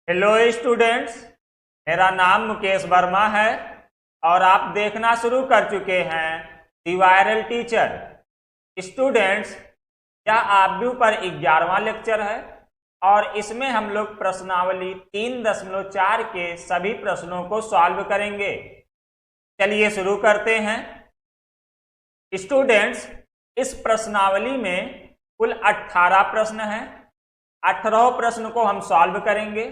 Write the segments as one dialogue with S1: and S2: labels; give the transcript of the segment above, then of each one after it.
S1: Hello students, मेरा नाम मुकेश वर्मा है और आप देखना शुरू कर चुके हैं दी वायरल टीचर। स्टूडेंट्स, यह आप पर 11वां लेक्चर है और इसमें हम लोग प्रश्नावली 3.4 के सभी प्रश्नों को सॉल्व करेंगे। चलिए शुरू करते हैं। स्टूडेंट्स, इस प्रश्नावली में कुल 18 प्रश्न हैं। 18 प्रश्न को हम सॉल्व करेंगे,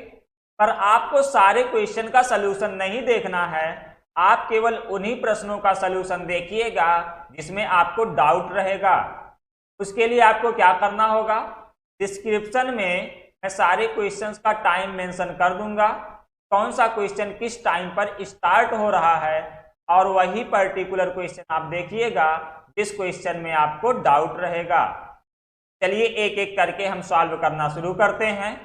S1: पर आपको सारे क्वेश्चन का सलूशन नहीं देखना है। आप केवल उन्हीं प्रश्नों का सलूशन देखिएगा जिसमें आपको डाउट रहेगा। उसके लिए आपको क्या करना होगा, डिस्क्रिप्शन में मैं सारे क्वेश्चंस का टाइम मेंशन कर दूंगा, कौन सा क्वेश्चन किस टाइम पर स्टार्ट हो रहा है, और वही पर्टिकुलर क्वेश्चन आप देखिएगा जिस क्वेश्चन में आपको डाउट रहेगा। चलिए एक एक करके हम सॉल्व करना शुरू करते हैं।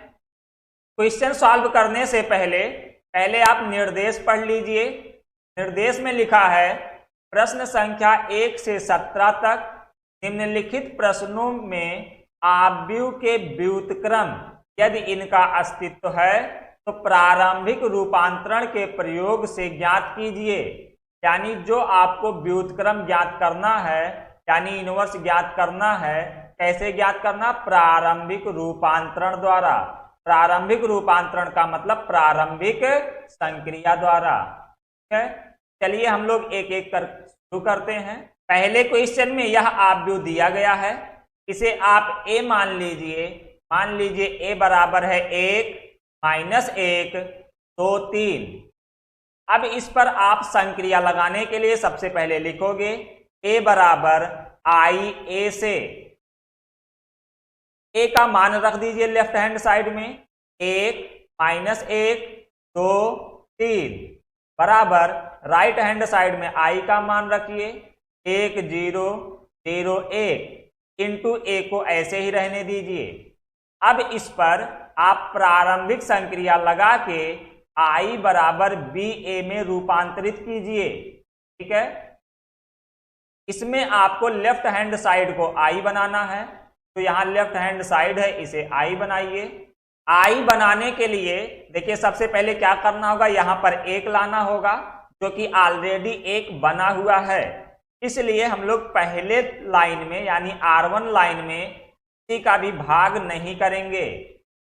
S1: क्वेश्चन सॉल्व करने से पहले आप निर्देश पढ़ लीजिए। निर्देश में लिखा है, प्रश्न संख्या 1 से 17 तक निम्नलिखित प्रश्नों में आव्यूह के व्युत्क्रम यदि इनका अस्तित्व है तो प्रारंभिक रूपांतरण के प्रयोग से ज्ञात कीजिए। यानी जो आपको व्युत्क्रम ज्ञात करना है, यानी इनवर्स ज्ञात करना है, कैसे ज्ञात करना, प्रारंभिक रूपांतरण द्वारा। प्रारंभिक रूपांतरण का मतलब प्रारंभिक संक्रिया द्वारा। ठीक है, चलिए हम लोग एक एक कर शुरू करते हैं। पहले क्वेश्चन में यह आव्यूह दिया गया है, इसे आप ए मान लीजिए। मान लीजिए ए बराबर है 1 माइनस 1 2 3। अब इस पर आप संक्रिया लगाने के लिए सबसे पहले लिखोगे ए बराबर आई ए से ए का मान रख दीजिए लेफ्ट हैंड साइड में, 1 माइनस 1 2 3 बराबर राइट हैंड साइड में आई का मान रखिए 1 0 0 1 इंटू ए को ऐसे ही रहने दीजिए। अब इस पर आप प्रारंभिक संक्रिया लगा के आई बराबर बी ए में रूपांतरित कीजिए। ठीक है, इसमें आपको लेफ्ट हैंड साइड को आई बनाना है, तो यहां लेफ्ट हैंड साइड है, इसे आई बनाइए। आई बनाने के लिए देखिए सबसे पहले क्या करना होगा, यहां पर 1 लाना होगा जो कि ऑलरेडी 1 बना हुआ है। इसलिए हम लोग पहले लाइन में यानी R1 लाइन में किसी का भी भाग नहीं करेंगे।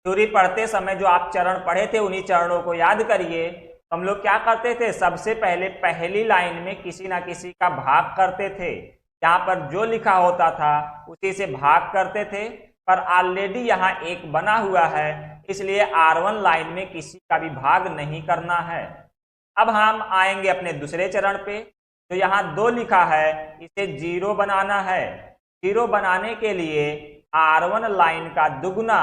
S1: थ्योरी पढ़ते समय जो आप चरण पढ़े थे उन्हीं चरणों को याद करिए। हम लोग क्या करते थे, सबसे पहले पहली लाइन में किसी ना किसी का भाग करते थे। यहाँ पर जो लिखा होता था उसी से भाग करते थे, पर ऑलरेडी यहाँ 1 बना हुआ है, इसलिए R1 लाइन में किसी का भी भाग नहीं करना है। अब हम आएंगे अपने दूसरे चरण पे, तो यहाँ 2 लिखा है, इसे 0 बनाना है। 0 बनाने के लिए R1 लाइन का दुगुना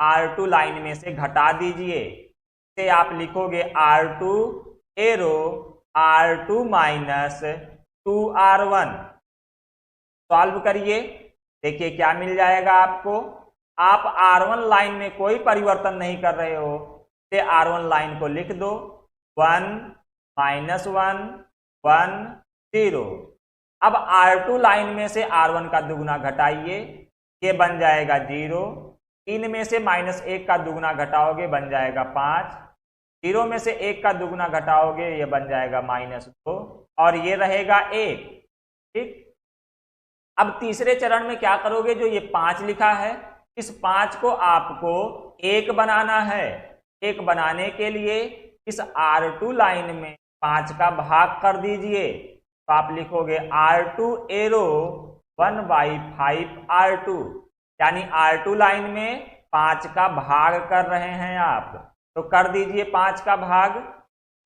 S1: R2 लाइन में से घटा दीजिए। इसे आप लिखोगे R2 arrow R2 minus 2R1। Solve करिए, देखिए क्या मिल जाएगा आपको। आप R1 लाइन में कोई परिवर्तन नहीं कर रहे हो, तो R1 लाइन को लिख दो 1 माइनस 1 1 0। अब R2 लाइन में से R1 का दुगुना घटाइए, ये बन जाएगा 0। 3 में से माइनस 1 का दुगुना घटाओगे बन जाएगा 5। 0 में से 1 का दुगुना घटाओगे ये बन जाएगा माइनस 2, और ये रहेगा 1। ठीक, अब तीसरे चरण में क्या करोगे, जो ये 5 लिखा है, इस 5 को आपको 1 बनाना है। 1 बनाने के लिए इस R2 लाइन में 5 का भाग कर दीजिए, तो आप लिखोगे R2 एरो 1/5 R2। यानी R2 लाइन में 5 का भाग कर रहे हैं आप, तो कर दीजिए 5 का भाग।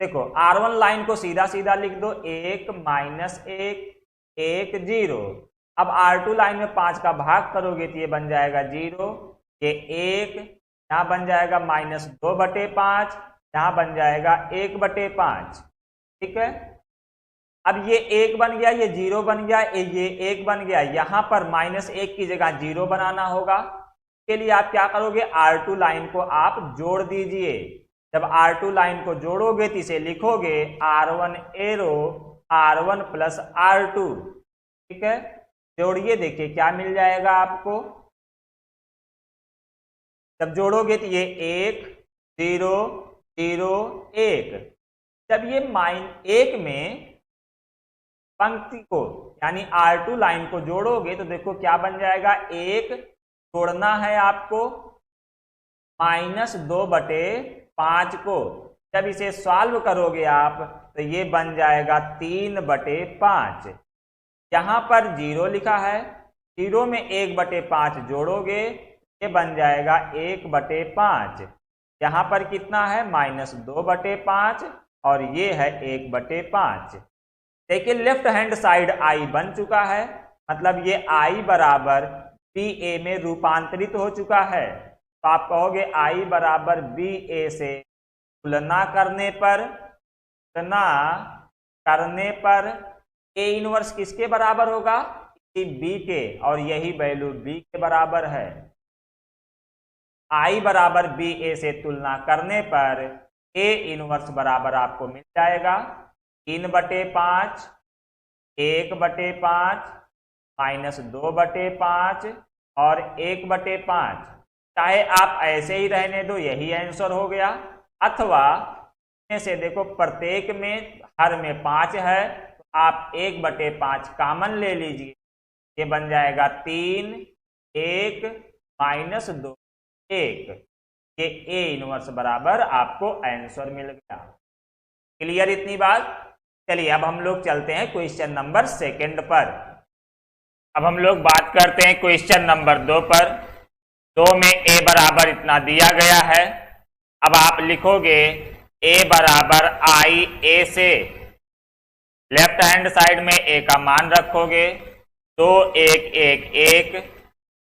S1: देखो R1 लाइन को सीधा सीधा लिख दो, 1 माइनस 1 1 0। अब R2 लाइन में 5 का भाग करोगे तो ये बन जाएगा 0, ये 1, यहाँ बन जाएगा माइनस 2/5, यहाँ बन जाएगा 1/5। ठीक है, अब ये 1 बन गया, ये 0 बन गया, ये 1 बन गया। यहाँ पर माइनस 1 की जगह 0 बनाना होगा। इसके लिए आप क्या करोगे, R2 लाइन को आप जोड़ दीजिए। जब R2 लाइन को जोड़ोगे तो इसे लिखोगे R1 arrow R1 plus R2। ठीक है, जोड़िए, देखिए क्या मिल जाएगा आपको। जब जोड़ोगे तो ये 1 0 0 1। जब ये -1 में पंक्ति को यानी R2 लाइन को जोड़ोगे तो देखो क्या बन जाएगा, 1 जोड़ना है आपको -2/5 को। जब इसे सॉल्व करोगे आप तो ये बन जाएगा 3/5। यहाँ पर 0 लिखा है, 0 में 1/5 जोड़ोगे ये बन जाएगा 1/5। यहाँ पर कितना है, -2/5 और ये है 1/5। देखिए लेफ्ट हैंड साइड I बन चुका है, मतलब ये I बराबर BA में रूपांतरित हो चुका है। तो आप कहोगे I बराबर BA से तुलना करने पर A इनवर्स किसके बराबर होगा, B के, और यही वैल्यू B के बराबर है। I बराबर BA से तुलना करने पर A इनवर्स बराबर आपको मिल जाएगा 3/5, 1/5, -2/5 और 1/5। चाहे आप ऐसे ही रहने दो, यही आंसर हो गया, अथवा इनमें से देखो प्रत्येक में हर में 5 है तो आप 1/5 कॉमन ले लीजिए, ये बन जाएगा 3, 1, -2, 1। ये A इनवर्स बराबर आपको आंसर मिल गया। क्लियर इतनी बात। चलिए अब हम लोग चलते हैं क्वेश्चन नंबर 2 पर। अब हम लोग बात करते हैं क्वेश्चन नंबर 2 पर। 2 में A बराबर इतना दिया गया है। अब आप लिखोगे A बराबर I A से लेफ्ट हैंड साइड में A का मान रखोगे 2 1 1 1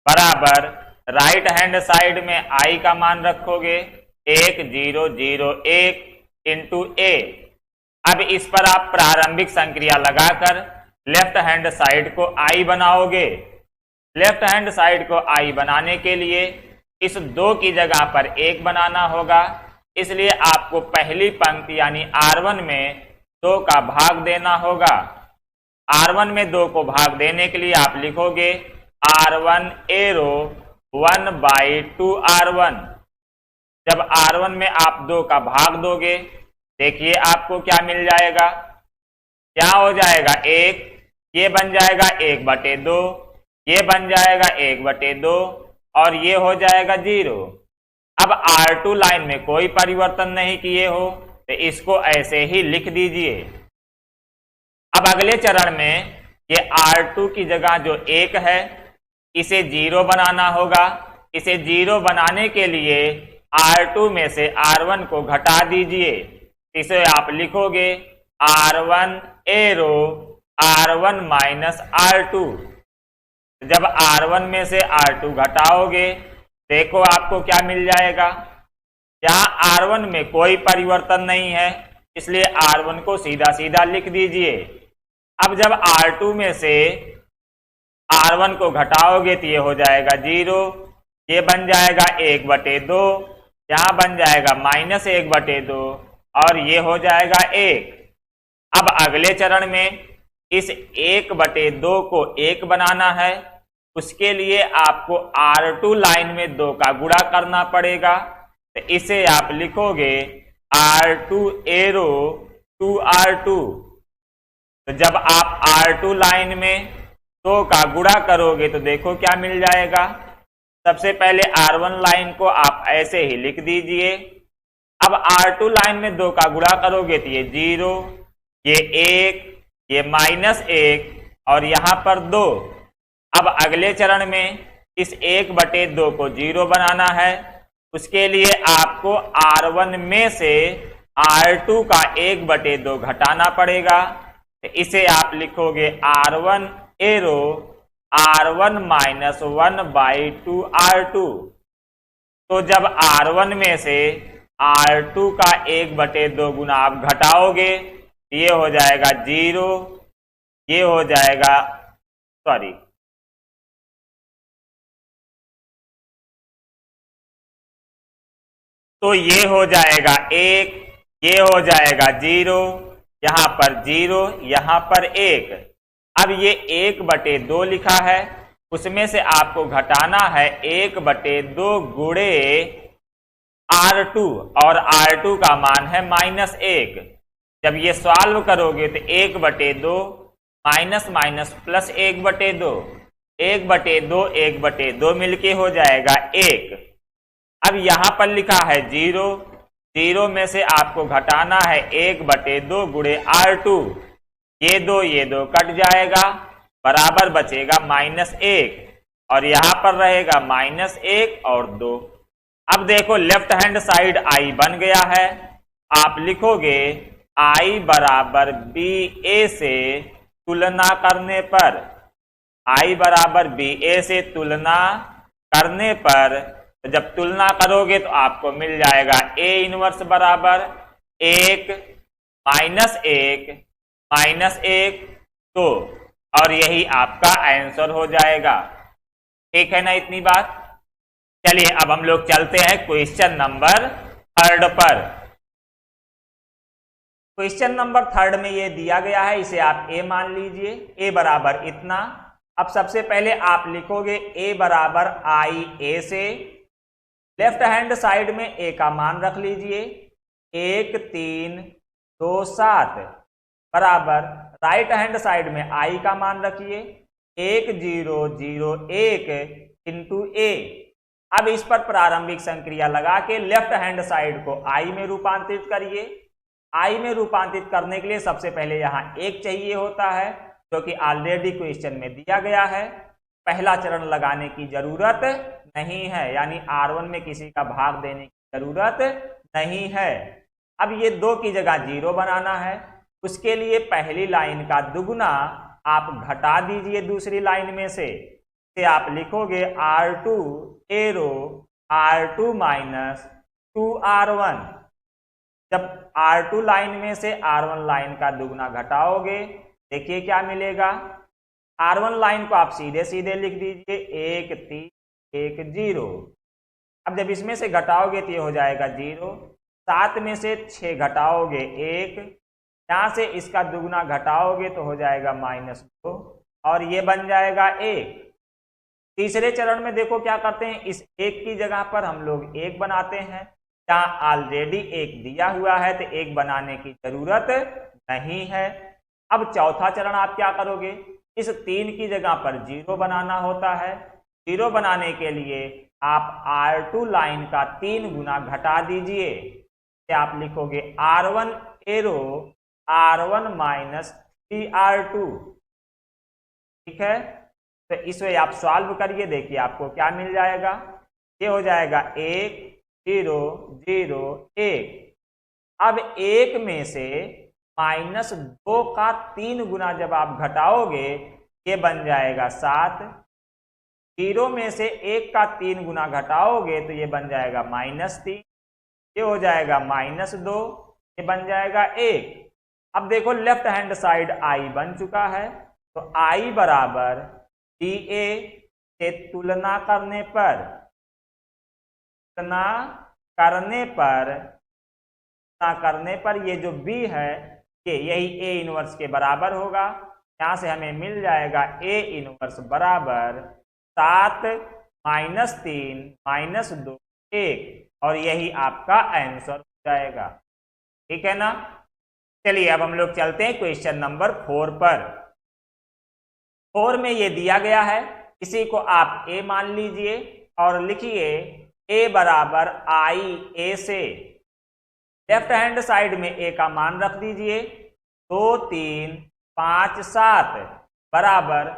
S1: बराबर राइट हैंड साइड में I का मान रखोगे 1 0 0 1 इंटू A। अब इस पर आप प्रारंभिक संक्रिया लगाकर लेफ्ट हैंड साइड को I बनाओगे। लेफ्ट हैंड साइड को I बनाने के लिए इस 2 की जगह पर 1 बनाना होगा, इसलिए आपको पहली पंक्ति यानी R1 में 2 का भाग देना होगा। R1 में 2 को भाग देने के लिए आप लिखोगे R1 एरो 1/2 R1। जब R1 में आप 2 का भाग दोगे देखिए आपको क्या मिल जाएगा, क्या हो जाएगा 1, ये बन जाएगा 1/2, ये बन जाएगा 1/2 और ये हो जाएगा 0। अब R2 लाइन में कोई परिवर्तन नहीं किए हो तो इसको ऐसे ही लिख दीजिए। अब अगले चरण में ये R2 की जगह जो 1 है इसे 0 बनाना होगा। इसे 0 बनाने के लिए R2 में से R1 को घटा दीजिए। इसे आप लिखोगे R1 arrow R1 minus R2। जब R1 में से R2 घटाओगे देखो आपको क्या मिल जाएगा, यहाँ R1 में कोई परिवर्तन नहीं है इसलिए R1 को सीधा सीधा लिख दीजिए। अब जब R2 में से R1 को घटाओगे तो ये हो जाएगा 0, ये बन जाएगा 1/2, यहाँ बन जाएगा -1/2 और ये हो जाएगा 1। अब अगले चरण में इस 1/2 को 1 बनाना है, उसके लिए आपको R2 लाइन में 2 का गुणा करना पड़ेगा। तो इसे आप लिखोगे R2 एरो 2R2। तो जब आप R2 लाइन में 2 का गुणा करोगे तो देखो क्या मिल जाएगा। सबसे पहले R1 लाइन को आप ऐसे ही लिख दीजिए। अब R2 लाइन में 2 का गुणा करोगे तो ये 0, ये 1, ये -1 और यहाँ पर 2। अब अगले चरण में इस 1/2 को 0 बनाना है, उसके लिए आपको R1 में से R2 का 1/2 घटाना पड़ेगा। तो इसे आप लिखोगे R1 arrow R1 minus 1/2 R2। तो जब R1 में से R2 का 1/2 गुना आप घटाओगे ये हो जाएगा 0, ये हो जाएगा तो ये हो जाएगा 1, ये हो जाएगा 0, यहाँ पर 0, यहाँ पर 1। अब ये 1/2 लिखा है, उसमें से आपको घटाना है 1/2 गुणे R2 और R2 का मान है -1। जब ये सॉल्व करोगे तो 1/2 माइनस माइनस प्लस 1/2, 1/2 1/2 मिलके हो जाएगा 1। अब यहां पर लिखा है 0, 0 में से आपको घटाना है 1/2 गुणे R2। ये दो कट जाएगा, बराबर बचेगा -1 और यहां पर रहेगा -1 और 2। अब देखो लेफ्ट हैंड साइड I बन गया है। आप लिखोगे I बराबर BA से तुलना करने पर, I बराबर BA से तुलना करने पर, जब तुलना करोगे तो आपको मिल जाएगा A इनवर्स बराबर 1 -1 2 और यही आपका आंसर हो जाएगा। ठीक है ना इतनी बात। चलिए अब हम लोग चलते हैं क्वेश्चन नंबर 3 पर। क्वेश्चन नंबर 3 में ये दिया गया है, इसे आप A मान लीजिए, A बराबर इतना। अब सबसे पहले आप लिखोगे A बराबर IA से लेफ्ट हैंड साइड में A का मान रख लीजिए 1 3 2 7 बराबर राइट हैंड साइड में I का मान रखिए 1 0 0 1 इंटू A। अब इस पर प्रारंभिक संक्रिया लगा के लेफ्ट हैंड साइड को I में रूपांतरित करिए। I में रूपांतरित करने के लिए सबसे पहले यहाँ 1 चाहिए होता है, जो कि ऑलरेडी क्वेश्चन में दिया गया है। पहला चरण लगाने की जरूरत नहीं है, यानी R1 में किसी का भाग देने की जरूरत नहीं है। अब ये 2 की जगह 0 बनाना है, उसके लिए पहली लाइन का दुगुना आप घटा दीजिए दूसरी लाइन में से आप लिखोगे R2 arrow R2 minus 2R1। जब R2 लाइन में से R1 लाइन का दुगना घटाओगे देखिए क्या मिलेगा। R1 लाइन को आप सीधे सीधे लिख दीजिए 1 3 1 0। अब जब इसमें से घटाओगे तो ये हो जाएगा 0। 7 में से 6 घटाओगे 1, यहां से इसका दुगना घटाओगे तो हो जाएगा -2 और ये बन जाएगा 1। तीसरे चरण में देखो क्या करते हैं, इस 1 की जगह पर हम लोग 1 बनाते हैं। जहां ऑलरेडी 1 दिया हुआ है तो 1 बनाने की जरूरत नहीं है। अब चौथा चरण आप क्या करोगे, इस 3 की जगह पर 0 बनाना होता है। 0 बनाने के लिए आप R2 लाइन का 3 गुना घटा दीजिए, आप लिखोगे R1 arrow R1 minus 3R2। ठीक है, तो इसे आप सॉल्व करिए, देखिए आपको क्या मिल जाएगा। ये हो जाएगा 1 0 0 1। अब 1 में से -2 का 3 गुना जब आप घटाओगे ये बन जाएगा 7। 0 में से 1 का 3 गुना घटाओगे तो ये बन जाएगा -3। ये हो जाएगा -2, ये बन जाएगा 1। अब देखो लेफ्ट हैंड साइड I बन चुका है, तो I बराबर DA से तुलना करने पर ये जो B है यही A इनवर्स के बराबर होगा। यहाँ से हमें मिल जाएगा A इनवर्स बराबर 7 -3 -2 1 और यही आपका आंसर हो जाएगा। ठीक है ना। चलिए अब हम लोग चलते हैं क्वेश्चन नंबर 4 पर। 4 में ये दिया गया है, इसी को आप A मान लीजिए और लिखिए A बराबर IA से लेफ्ट हैंड साइड में A का मान रख दीजिए 2 3 5 7 बराबर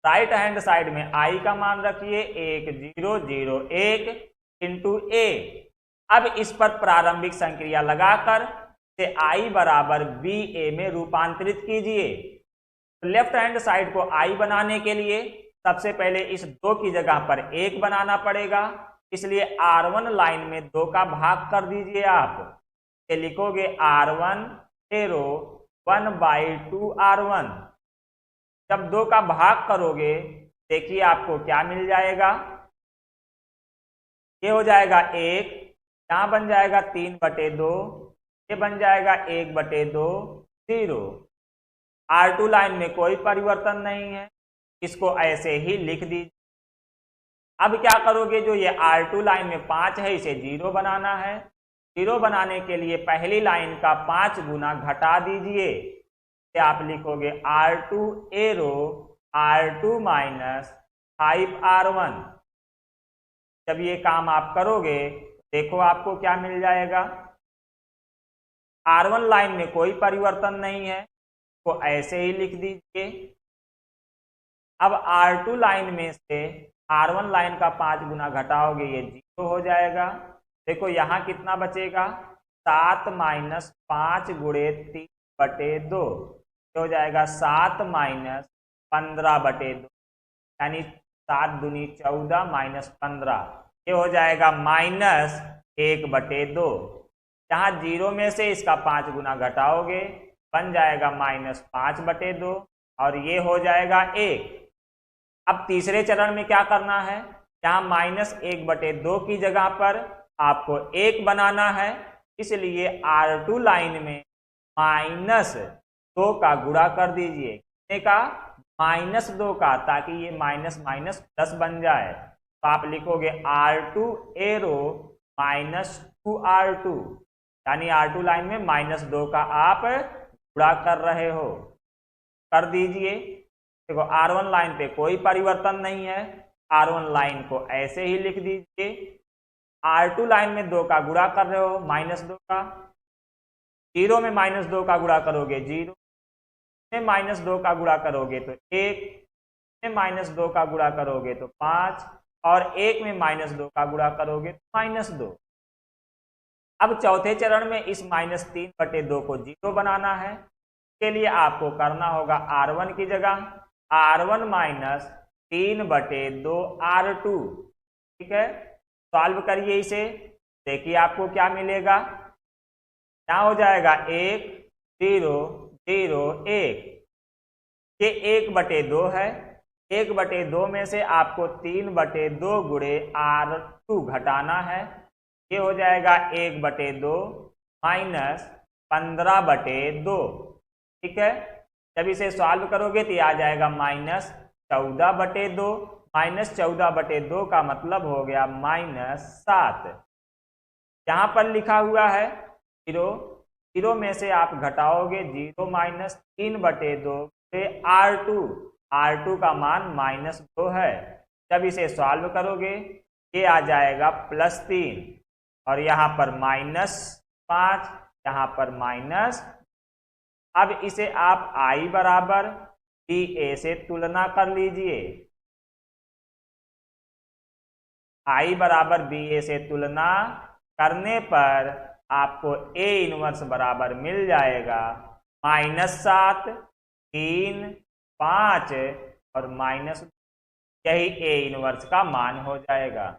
S1: राइट हैंड साइड में I का मान रखिए 1 0 0 1 इंटू A। अब इस पर प्रारंभिक संक्रिया लगाकर से I बराबर BA में रूपांतरित कीजिए। लेफ्ट हैंड साइड को I बनाने के लिए सबसे पहले इस 2 की जगह पर 1 बनाना पड़ेगा, इसलिए R1 लाइन में 2 का भाग कर दीजिए। आप ये लिखोगे R1 एरो 1/2 R1। जब 2 का भाग करोगे देखिए आपको क्या मिल जाएगा। ये हो जाएगा 1, यहाँ बन जाएगा 3/2, ये बन जाएगा 1/2 0। R2 लाइन में कोई परिवर्तन नहीं है, इसको ऐसे ही लिख दीजिए। अब क्या करोगे, जो ये R2 लाइन में 5 है इसे 0 बनाना है। 0 बनाने के लिए पहली लाइन का 5 गुना घटा दीजिए, तो आप लिखोगे R2 arrow R2 minus 5R1। जब ये काम आप करोगे देखो आपको क्या मिल जाएगा। R1 लाइन में कोई परिवर्तन नहीं है तो ऐसे ही लिख दीजिए। अब R2 लाइन में से R1 लाइन का 5 गुना घटाओगे ये 0 हो जाएगा। देखो यहाँ कितना बचेगा, 7 माइनस 5 गुणे 3/2 हो जाएगा 7 माइनस 15/2, यानी 7 दूनी 14 माइनस 15, ये हो जाएगा -1/2। यहाँ 0 में से इसका 5 गुना घटाओगे बन जाएगा -5/2 और ये हो जाएगा 1। अब तीसरे चरण में क्या करना है, यहाँ -1/2 की जगह पर आपको 1 बनाना है, इसलिए R2 लाइन में -2 का गुणा कर दीजिए। कितने का, -2 का, ताकि ये माइनस माइनस प्लस बन जाए। तो आप लिखोगे R2 एरो -2R2, यानी R2 लाइन में -2 का आप गुणा कर रहे हो, कर दीजिए। देखो R1 लाइन पे कोई परिवर्तन नहीं है, R1 लाइन को ऐसे ही लिख दीजिए। R2 लाइन में 2 का गुणा कर रहे हो, -2 का, 0 में -2 का गुणा करोगे 0, में -2 का गुणा करोगे तो 1, में -2 का गुणा करोगे तो 5 और 1 में -2 का गुणा करोगे तो -2। अब चौथे चरण में इस -3/2 को 0 बनाना है। इसके लिए आपको करना होगा R1 की जगह R1 माइनस 3/2 R2। ठीक है, सॉल्व करिए इसे, देखिए आपको क्या मिलेगा। क्या हो जाएगा 1 0 0 1, ये 1/2 है। 1/2 में से आपको 3/2 गुणे R2 घटाना है, ये हो जाएगा 1/2 माइनस 15/2। ठीक है, जब इसे सॉल्व करोगे तो ये आ जाएगा -14/2। -14/2 का मतलब हो गया -7। यहाँ पर लिखा हुआ है 0, 0 में से आप घटाओगे 0 माइनस 3/2 से R2, R2 का मान -2 है। जब इसे सॉल्व करोगे ये आ जाएगा +3 और यहाँ पर -5, यहाँ पर माइनस। अब इसे आप I बराबर BA से तुलना कर लीजिए। I बराबर BA से तुलना करने पर आपको A इनवर्स बराबर मिल जाएगा -7 3 5 और -2, यही A इनवर्स का मान हो जाएगा।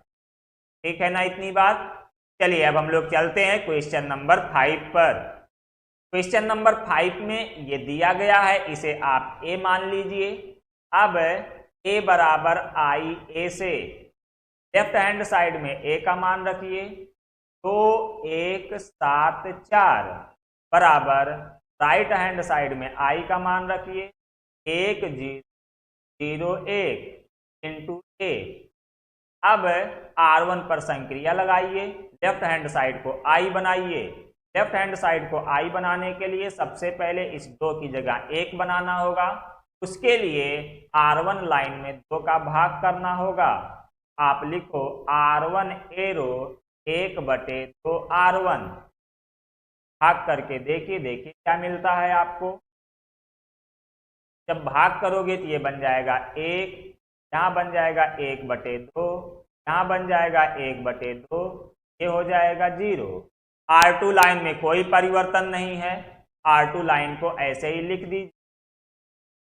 S1: ठीक है ना इतनी बात। चलिए अब हम लोग चलते हैं क्वेश्चन नंबर 5 पर। क्वेश्चन नंबर 5 में ये दिया गया है, इसे आप A मान लीजिए। अब A बराबर I A से लेफ्ट हैंड साइड में A का मान रखिए, 2 1 7 4 बराबर राइट हैंड साइड में I का मान रखिए 1 0 1 इंटू A। अब R1 पर संक्रिया लगाइए, लेफ्ट हैंड साइड को I बनाइए। लेफ्ट हैंड साइड को I बनाने के लिए सबसे पहले इस 2 की जगह 1 बनाना होगा। उसके लिए R1 लाइन में 2 का भाग करना होगा। आप लिखो R1 एरो 1/2 R1, भाग करके देखिए क्या मिलता है आपको। जब भाग करोगे तो ये बन जाएगा 1, यहाँ बन जाएगा 1/2, यहाँ बन जाएगा 1/2, ये हो जाएगा 0। R2 लाइन में कोई परिवर्तन नहीं है, R2 लाइन को ऐसे ही लिख दीजिए।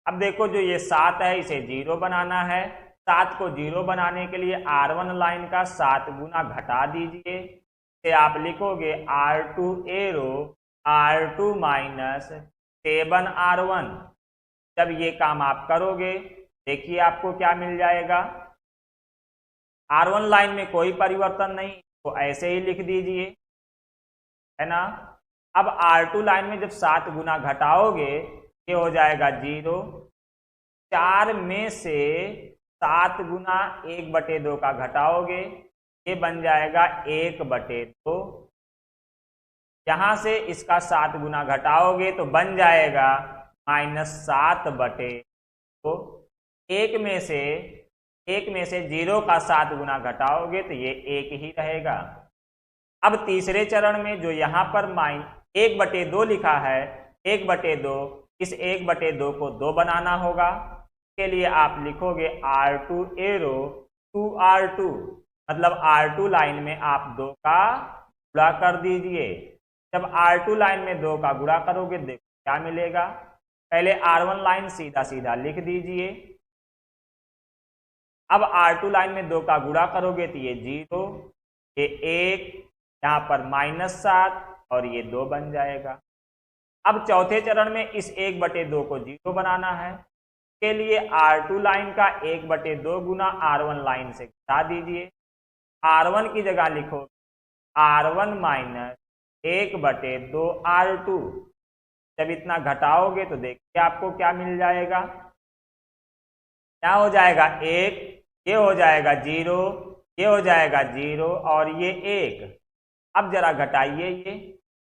S1: अब देखो जो ये 7 है इसे 0 बनाना है। 7 को 0 बनाने के लिए R1 लाइन का 7 गुना घटा दीजिए, तो आप लिखोगे R2 arrow R2 minus 7 R1। जब ये काम आप करोगे देखिए आपको क्या मिल जाएगा। R1 लाइन में कोई परिवर्तन नहीं, तो ऐसे ही लिख दीजिए, है ना। अब R2 लाइन में जब 7 गुना घटाओगे ये हो जाएगा 0। 4 में से 7 गुना 1/2 का घटाओगे, ये बन जाएगा 1/2। यहाँ से इसका 7 गुना घटाओगे तो बन जाएगा -7/2। एक में से 0 का 7 गुना घटाओगे तो ये 1 ही रहेगा। अब तीसरे चरण में जो यहाँ पर 1/2 लिखा है, 1/2, इस 1/2 को 2 बनाना होगा। इसके लिए आप लिखोगे R2 एरो 2R2, मतलब R2 लाइन में आप 2 का गुणा कर दीजिए। जब R2 लाइन में 2 का गुणा करोगे देखो क्या मिलेगा। पहले R1 लाइन सीधा सीधा लिख दीजिए। अब R2 लाइन में 2 का गुणा करोगे तो ये 0, ये 1, यहाँ पर -7 और ये 2 बन जाएगा। अब चौथे चरण में इस 1/2 को 0 बनाना है। इसके लिए R2 लाइन का 1/2 गुना R1 लाइन से घटा दीजिए। R1 की जगह लिखो R1 - 1/2 R2। जब इतना घटाओगे तो देखिए आपको क्या मिल जाएगा। क्या हो जाएगा 1, ये हो जाएगा 0, ये हो जाएगा 0 और ये 1। अब जरा घटाइए,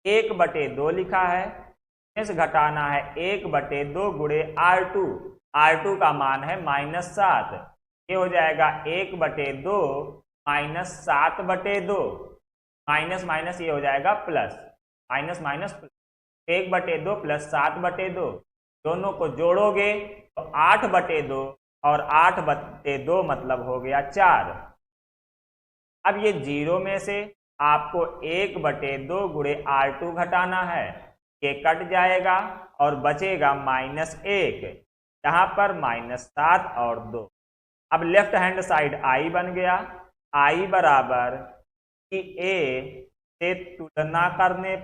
S1: ये 1/2 लिखा है, इसमें से घटाना है 1/2 गुणे R2। R2 का मान है -7, ये हो जाएगा 1/2 -7/2, माइनस माइनस ये हो जाएगा plus, minus minus plus, 1/2 plus 7/2, दोनों को जोड़ोगे तो 8/2 और 8/2 मतलब हो गया 4। अब ये 0 में से आपको 1/2 गुणे R2 घटाना है, ये कट जाएगा और बचेगा -1, यहाँ पर -7 और 2। अब लेफ्ट हैंड साइड I बन गया। I बराबर कि A से तुलना करने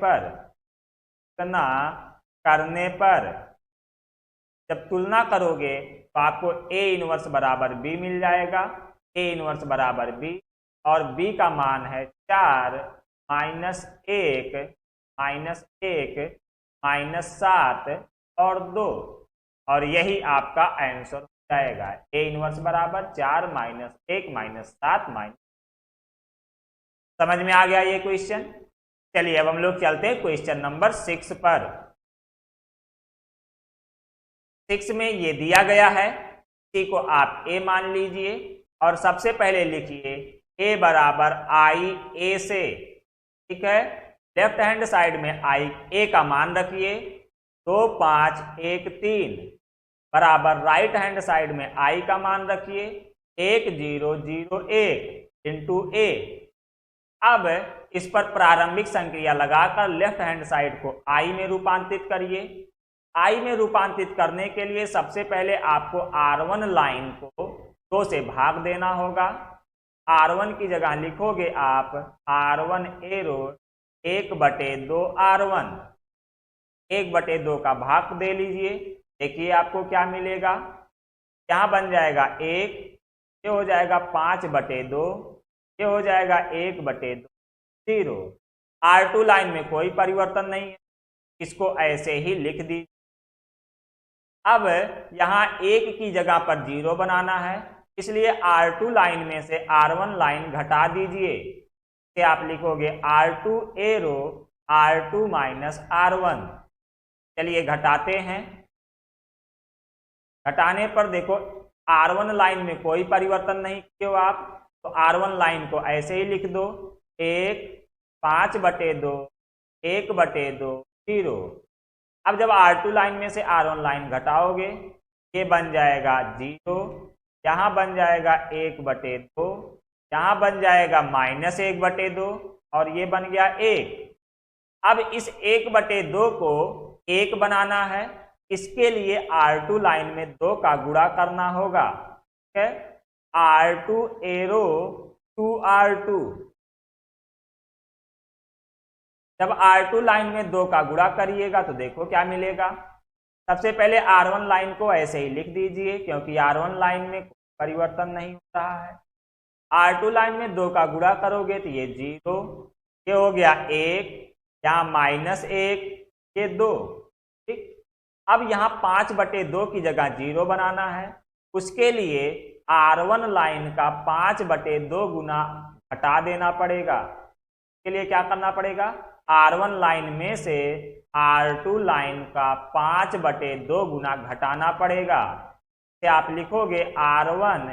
S1: पर जब तुलना करोगे तो आपको A इनवर्स बराबर B मिल जाएगा। A इनवर्स बराबर B और B का मान है 4 -1 -7 और 2 और यही आपका आंसर हो जाएगा। A इनवर्स बराबर 4 -1 -7 समझ में आ गया ये क्वेश्चन। चलिए अब हम लोग चलते हैं क्वेश्चन नंबर 6 पर। 6 में ये दिया गया है, इसी को आप A मान लीजिए और सबसे पहले लिखिए A बराबर I A से, ठीक है। लेफ्ट हैंड साइड में A का मान रखिए 2 5 1 3 बराबर राइट हैंड साइड में I का मान रखिए 1 0 0 1 इंटू A। अब इस पर प्रारंभिक संक्रिया लगाकर लेफ्ट हैंड साइड को I में रूपांतरित करिए। I में रूपांतरित करने के लिए सबसे पहले आपको R1 लाइन को 2 से भाग देना होगा। R1 की जगह लिखोगे आप R1 एरो 1/2 R1, 1/2 का भाग दे लीजिए। देखिए आपको क्या मिलेगा, यहाँ बन जाएगा 1, ये हो जाएगा 5/2, ये हो जाएगा 1/2 0। R2 लाइन में कोई परिवर्तन नहीं है, इसको ऐसे ही लिख दीजिए। अब यहाँ 1 की जगह पर 0 बनाना है, इसलिए R2 लाइन में से R1 लाइन घटा दीजिए। इसे आप लिखोगे R2 arrow R2 minus R1। चलिए घटाते हैं। घटाने पर देखो R1 लाइन में कोई परिवर्तन नहीं किए हो आप, तो R1 लाइन को ऐसे ही लिख दो 1 5/2 1/2 0। अब जब R2 लाइन में से R1 लाइन घटाओगे ये बन जाएगा 0, यहाँ बन जाएगा 1/2, यहाँ बन जाएगा -1/2 और ये बन गया 1। अब इस 1/2 को 1 बनाना है, इसके लिए R2 लाइन में 2 का गुणा करना होगा, ठीक है। R2 arrow 2R2। जब R2 लाइन में 2 का गुणा करिएगा तो देखो क्या मिलेगा। सबसे पहले R1 लाइन को ऐसे ही लिख दीजिए क्योंकि R1 लाइन में कोई परिवर्तन नहीं हो रहा है। R2 लाइन में 2 का गुणा करोगे तो ये 0, ये हो गया 1, यहाँ -1, ये 2, ठीक। अब यहाँ 5/2 की जगह 0 बनाना है, उसके लिए R1 लाइन का 5/2 गुना घटा देना पड़ेगा। के लिए क्या करना पड़ेगा, R1 लाइन में से R2 लाइन का 5/2 गुना घटाना पड़ेगा। तो आप लिखोगे R1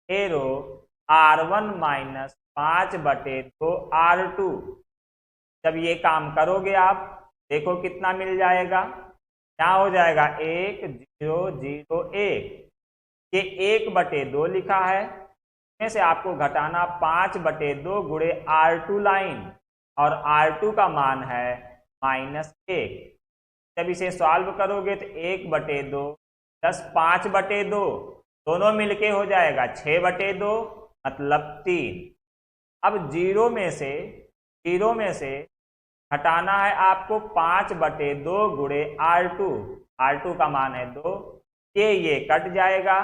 S1: arrow R1 minus 5/2 R2। जब ये काम करोगे आप देखो कितना मिल जाएगा, क्या हो जाएगा 1 0 0 1। ये 1/2 लिखा है, इसमें से आपको घटाना 5/2 गुणे R2 लाइन, और R2 का मान है -1। जब इसे सॉल्व करोगे तो 1/2 प्लस 5/2 दोनों मिलके हो जाएगा 6/2 मतलब 3। अब जीरो में से हटाना है आपको 5/2 गुणे R2 का मान है 2। ये कट जाएगा,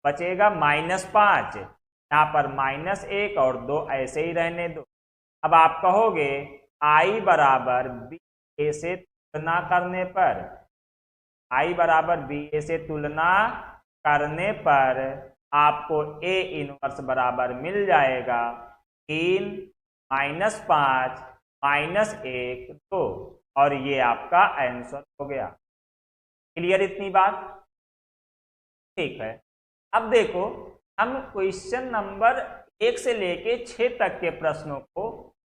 S1: बचेगा -5, यहाँ पर -1 और 2 ऐसे ही रहने दो। अब आप कहोगे I बराबर BA से तुलना करने पर, I बराबर BA से तुलना करने पर आपको A इनवर्स बराबर मिल जाएगा 3 -5 -1 2, और ये आपका आंसर हो गया। क्लियर इतनी बात? ठीक है। अब देखो हम क्वेश्चन नंबर 1 से लेके 6 तक के प्रश्नों को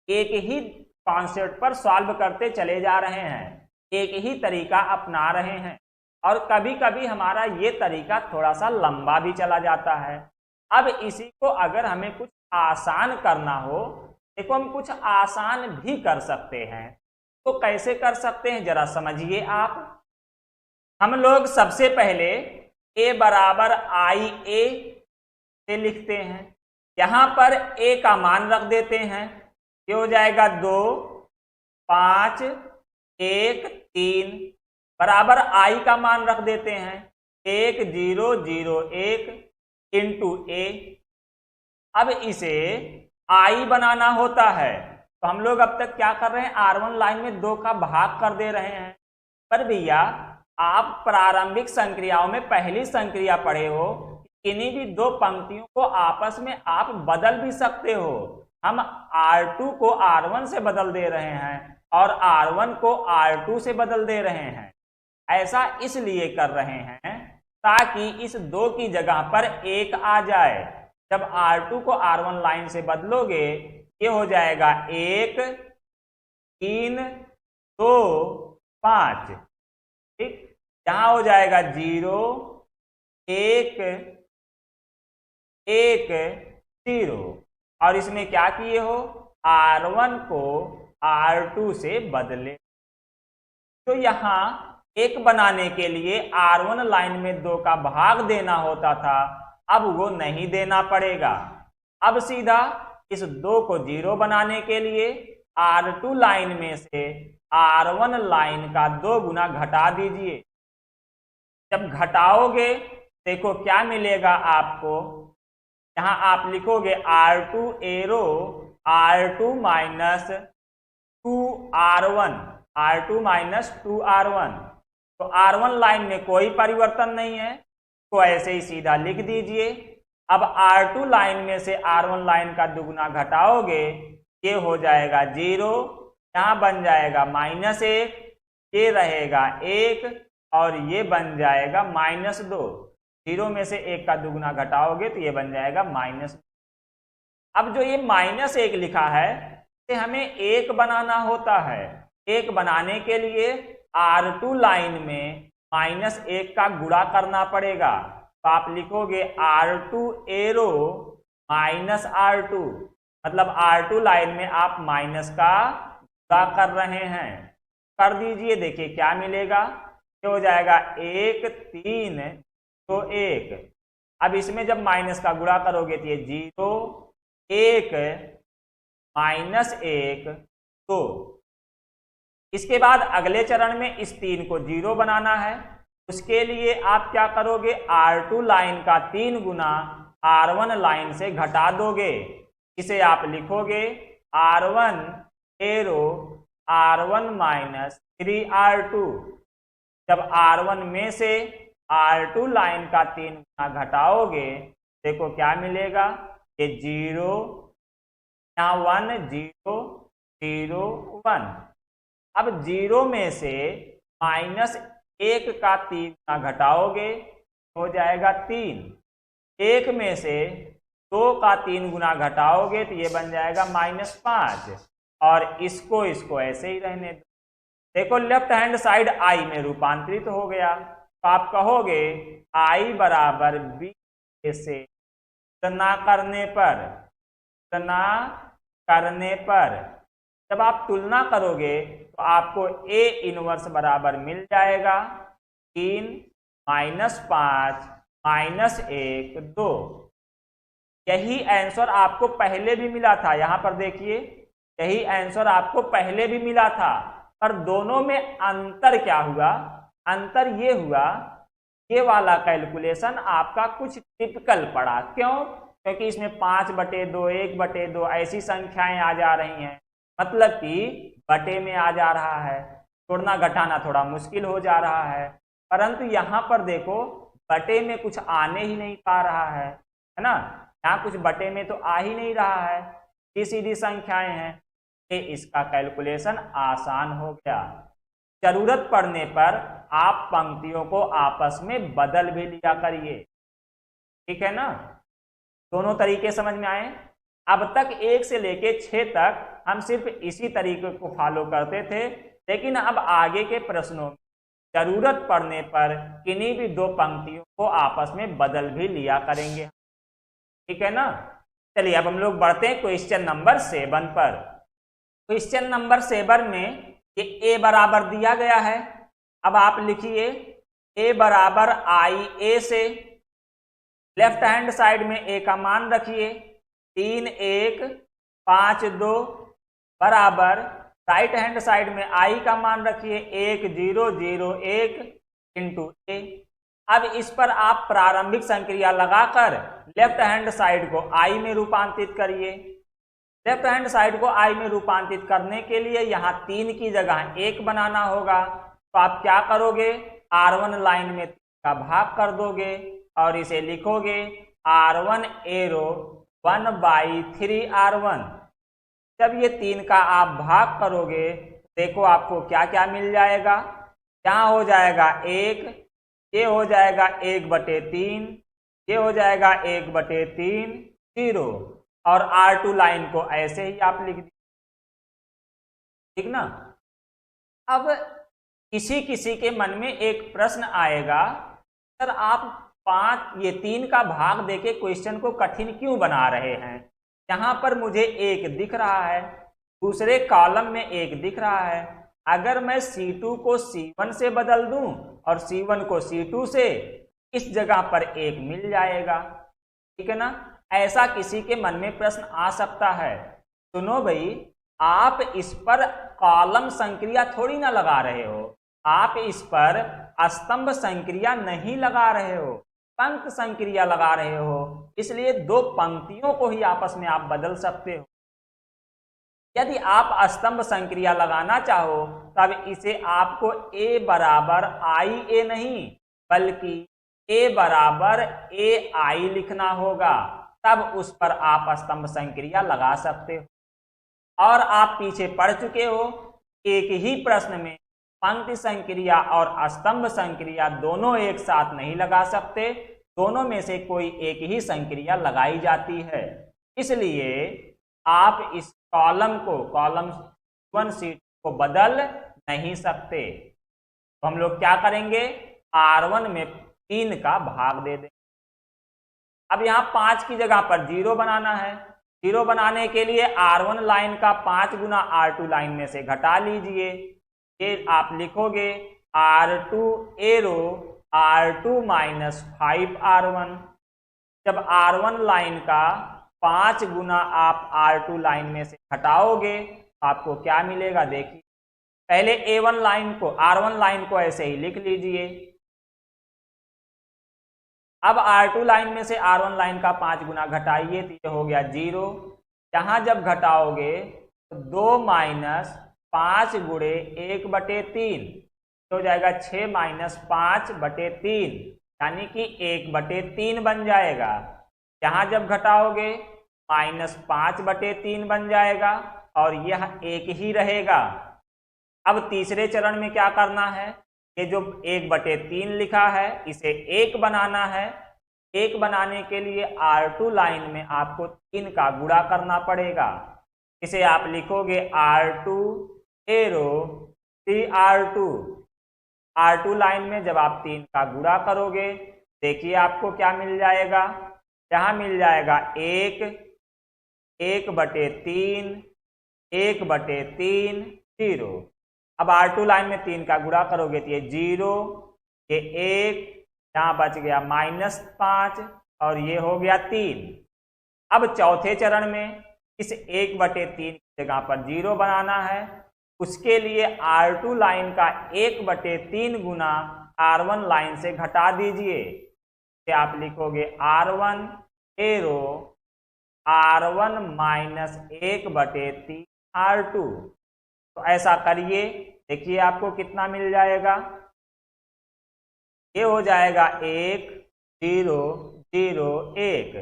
S1: एक ही कॉन्सेप्ट पर सॉल्व करते चले जा रहे हैं, एक ही तरीका अपना रहे हैं, और कभी कभी हमारा ये तरीका थोड़ा सा लंबा भी चला जाता है। अब इसी को अगर हमें कुछ आसान करना हो, देखो हम कुछ आसान भी कर सकते हैं। तो कैसे कर सकते हैं जरा समझिए आप। हम लोग सबसे पहले A बराबर IA से लिखते हैं, यहाँ पर A का मान रख देते हैं, ये हो जाएगा 2 5 1 3 बराबर I का मान रख देते हैं 1 0 0 1 इंटू A। अब इसे I बनाना होता है, तो हम लोग अब तक क्या कर रहे हैं, R1 लाइन में 2 का भाग कर दे रहे हैं। पर भैया आप प्रारंभिक संक्रियाओं में पहली संक्रिया पढ़े हो, इन्हीं भी 2 पंक्तियों को आपस में आप बदल भी सकते हो। हम R2 को R1 से बदल दे रहे हैं और R1 को R2 से बदल दे रहे हैं। ऐसा इसलिए कर रहे हैं ताकि इस 2 की जगह पर 1 आ जाए। जब R2 को R1 लाइन से बदलोगे ये हो जाएगा 1 3 2 5, ठीक। यहाँ हो जाएगा 0 1 1 0, और इसमें क्या किए हो, R1 को R2 से बदले। तो यहाँ 1 बनाने के लिए R1 लाइन में 2 का भाग देना होता था, अब वो नहीं देना पड़ेगा। अब सीधा इस 2 को 0 बनाने के लिए R2 लाइन में से R1 लाइन का 2 गुना घटा दीजिए। जब घटाओगे देखो क्या मिलेगा आपको, यहाँ आप लिखोगे R2 arrow R2 minus 2R1, R2 minus 2R1। तो R1 लाइन में कोई परिवर्तन नहीं है, तो ऐसे ही सीधा लिख दीजिए। अब R2 लाइन में से R1 लाइन का दुगुना घटाओगे ये हो जाएगा 0, यहाँ बन जाएगा -1, ये रहेगा 1 और ये बन जाएगा -2। 0 में से 1 का दुगुना घटाओगे तो ये बन जाएगा -2। अब जो ये -1 लिखा है इसे हमें 1 बनाना होता है। 1 बनाने के लिए R2 लाइन में -1 का गुणा करना पड़ेगा, तो आप लिखोगे R2 एरो -R2, मतलब R2 लाइन में आप माइनस का गुणा कर रहे हैं। कर दीजिए, देखिए क्या मिलेगा, ये हो जाएगा 1 3 तो 1। अब इसमें जब माइनस का गुणा करोगे तो ये 0 1 -1 2। इसके बाद अगले चरण में इस 3 को 0 बनाना है। उसके लिए आप क्या करोगे, R2 लाइन का 3 गुना R1 लाइन से घटा दोगे। इसे आप लिखोगे R1 arrow R1 minus 3R2। जब R1 में से R2 लाइन का 3 गुना घटाओगे देखो क्या मिलेगा, ये 0, यहाँ 1, 0, 0, 1। अब 0 में से -1 का 3 गुना घटाओगे हो जाएगा 3। 1 में से 2 का 3 गुना घटाओगे तो ये बन जाएगा -5। और इसको ऐसे ही रहने दो। देखो लेफ्ट हैंड साइड आई में रूपांतरित हो गया, तो आप कहोगे आई बराबर बी से तुलना करने पर जब आप तुलना करोगे तो आपको ए इनवर्स बराबर मिल जाएगा 3 -5 -1 2। यही आंसर आपको पहले भी मिला था, यहां पर देखिए यही आंसर आपको पहले भी मिला था, पर दोनों में अंतर क्या हुआ, अंतर ये हुआ ये वाला कैलकुलेशन आपका कुछ टिपिकल पड़ा। क्यों? क्योंकि इसमें 5/2 1/2 ऐसी संख्याएं आ जा रही हैं, मतलब कि बटे में आ जा रहा है, तोड़ना घटाना थोड़ा मुश्किल हो जा रहा है। परंतु यहाँ पर देखो बटे में कुछ आने ही नहीं पा रहा है ना, यहाँ कुछ बटे में तो आ ही नहीं रहा है, सीधी संख्याएं हैं, ये इसका कैलकुलेशन आसान हो गया। जरूरत पड़ने पर आप पंक्तियों को आपस में बदल भी लिया करिए, ठीक है ना। दोनों तरीके समझ में आए। अब तक 1 से लेके 6 तक हम सिर्फ इसी तरीके को फॉलो करते थे, लेकिन अब आगे के प्रश्नों में जरूरत पड़ने पर किन्हीं भी 2 पंक्तियों को आपस में बदल भी लिया करेंगे, ठीक है ना। चलिए अब हम लोग बढ़ते हैं क्वेश्चन नंबर 7 पर। क्वेश्चन नंबर 7 में ये ए बराबर दिया गया है। अब आप लिखिए ए बराबर आई ए से लेफ्ट हैंड साइड में ए का मान रखिए 3 1 5 2 बराबर राइट हैंड साइड में आई का मान रखिए 1 0 0 1 इंटू ए। अब इस पर आप प्रारंभिक संक्रिया लगाकर लेफ्ट हैंड साइड को आई में रूपांतरित करिए। लेफ्ट हैंड साइड को आई में रूपांतरित करने के लिए यहाँ 3 की जगह 1 बनाना होगा, तो आप क्या करोगे, R1 लाइन में 3 का भाग कर दोगे और इसे लिखोगे R1 एरो 1/3 R1। जब ये 3 का आप भाग करोगे देखो आपको क्या क्या मिल जाएगा, यहाँ हो जाएगा 1, ये हो जाएगा 1/3, ये हो जाएगा 1/3 0, और R2 लाइन को ऐसे ही आप लिख दीजिए, ठीक ना। अब किसी किसी के मन में एक प्रश्न आएगा, सर आप ये 3 का भाग देके क्वेश्चन को कठिन क्यों बना रहे हैं। यहाँ पर मुझे 1 दिख रहा है, दूसरे कॉलम में 1 दिख रहा है, अगर मैं C2 को C1 से बदल दूं और C1 को C2 से, इस जगह पर 1 मिल जाएगा, ठीक है ना। ऐसा किसी के मन में प्रश्न आ सकता है। सुनो भाई, आप इस पर कॉलम संक्रिया थोड़ी ना लगा रहे हो, आप इस पर स्तंभ संक्रिया नहीं लगा रहे हो, पंक्ति संक्रिया लगा रहे हो, इसलिए 2 पंक्तियों को ही आपस में आप बदल सकते हो। यदि आप स्तंभ संक्रिया लगाना चाहो तब इसे आपको A बराबर आई ए नहीं बल्कि A बराबर ए आई लिखना होगा, तब उस पर आप स्तंभ संक्रिया लगा सकते हो। और आप पीछे पढ़ चुके हो, एक ही प्रश्न में पंक्ति संक्रिया और स्तंभ संक्रिया दोनों एक साथ नहीं लगा सकते, दोनों में से कोई एक ही संक्रिया लगाई जाती है। इसलिए आप इस कॉलम C1 C2 को बदल नहीं सकते। तो हम लोग क्या करेंगे, R1 में 3 का भाग दे दें। अब यहाँ 5 की जगह पर 0 बनाना है। 0 बनाने के लिए R1 लाइन का 5 गुना R2 लाइन में से घटा लीजिए, ये आप लिखोगे R2 arrow R2 minus 5 R1। जब R1 लाइन का 5 गुना आप R2 लाइन में से घटाओगे आपको क्या मिलेगा, देखिए पहले A1 लाइन को R1 लाइन को ऐसे ही लिख लीजिए। अब R2 लाइन में से R1 लाइन का 5 गुना घटाइए तो ये हो गया 0। यहाँ जब घटाओगे तो 2 माइनस 5 गुणे 1/3 हो जाएगा 6 माइनस 5/3, यानी कि 1/3 बन जाएगा। यहाँ जब घटाओगे -5/3 बन जाएगा और यह 1 ही रहेगा। अब तीसरे चरण में क्या करना है, ये जो 1/3 लिखा है इसे 1 बनाना है। 1 बनाने के लिए R2 लाइन में आपको 3 का गुणा करना पड़ेगा। इसे आप लिखोगे R2 arrow 3R2। R2 line में जब आप 3 का गुणा करोगे देखिए आपको क्या मिल जाएगा, यहाँ मिल जाएगा 1/3 1/3 0। अब R2 लाइन में 3 का गुणा करोगे तो ये 0, ये 1, यहाँ बच गया -5 और ये हो गया 3। अब चौथे चरण में इस 1/3 की जगह पर 0 बनाना है। उसके लिए R2 लाइन का 1/3 गुना R1 लाइन से घटा दीजिए। तो आप लिखोगे R1 एरो R1 - 1/3 R2। तो ऐसा करिए, देखिए आपको कितना मिल जाएगा। ये हो जाएगा 1 0 0 1।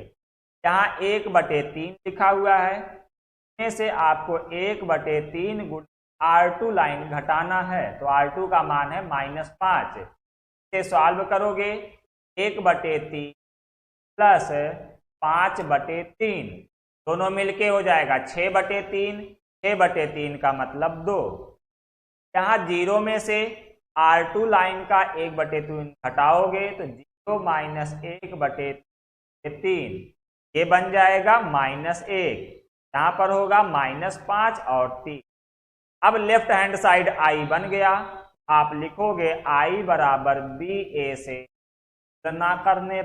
S1: यहाँ 1/3 लिखा हुआ है, इसमें से आपको 1/3 गुणा R2 लाइन घटाना है। तो R2 का मान है -5। इसे सॉल्व करोगे 1/3 प्लस 5/3 दोनों मिलके हो जाएगा 6/3। 6/3 का मतलब 2। यहाँ 0 में से R2 लाइन का 1/3 घटाओगे तो 0 - 1/3 ये बन जाएगा -1। यहाँ पर होगा -5 और 3। अब लेफ्ट हैंड साइड I बन गया। आप लिखोगे I बराबर BA से गणना करने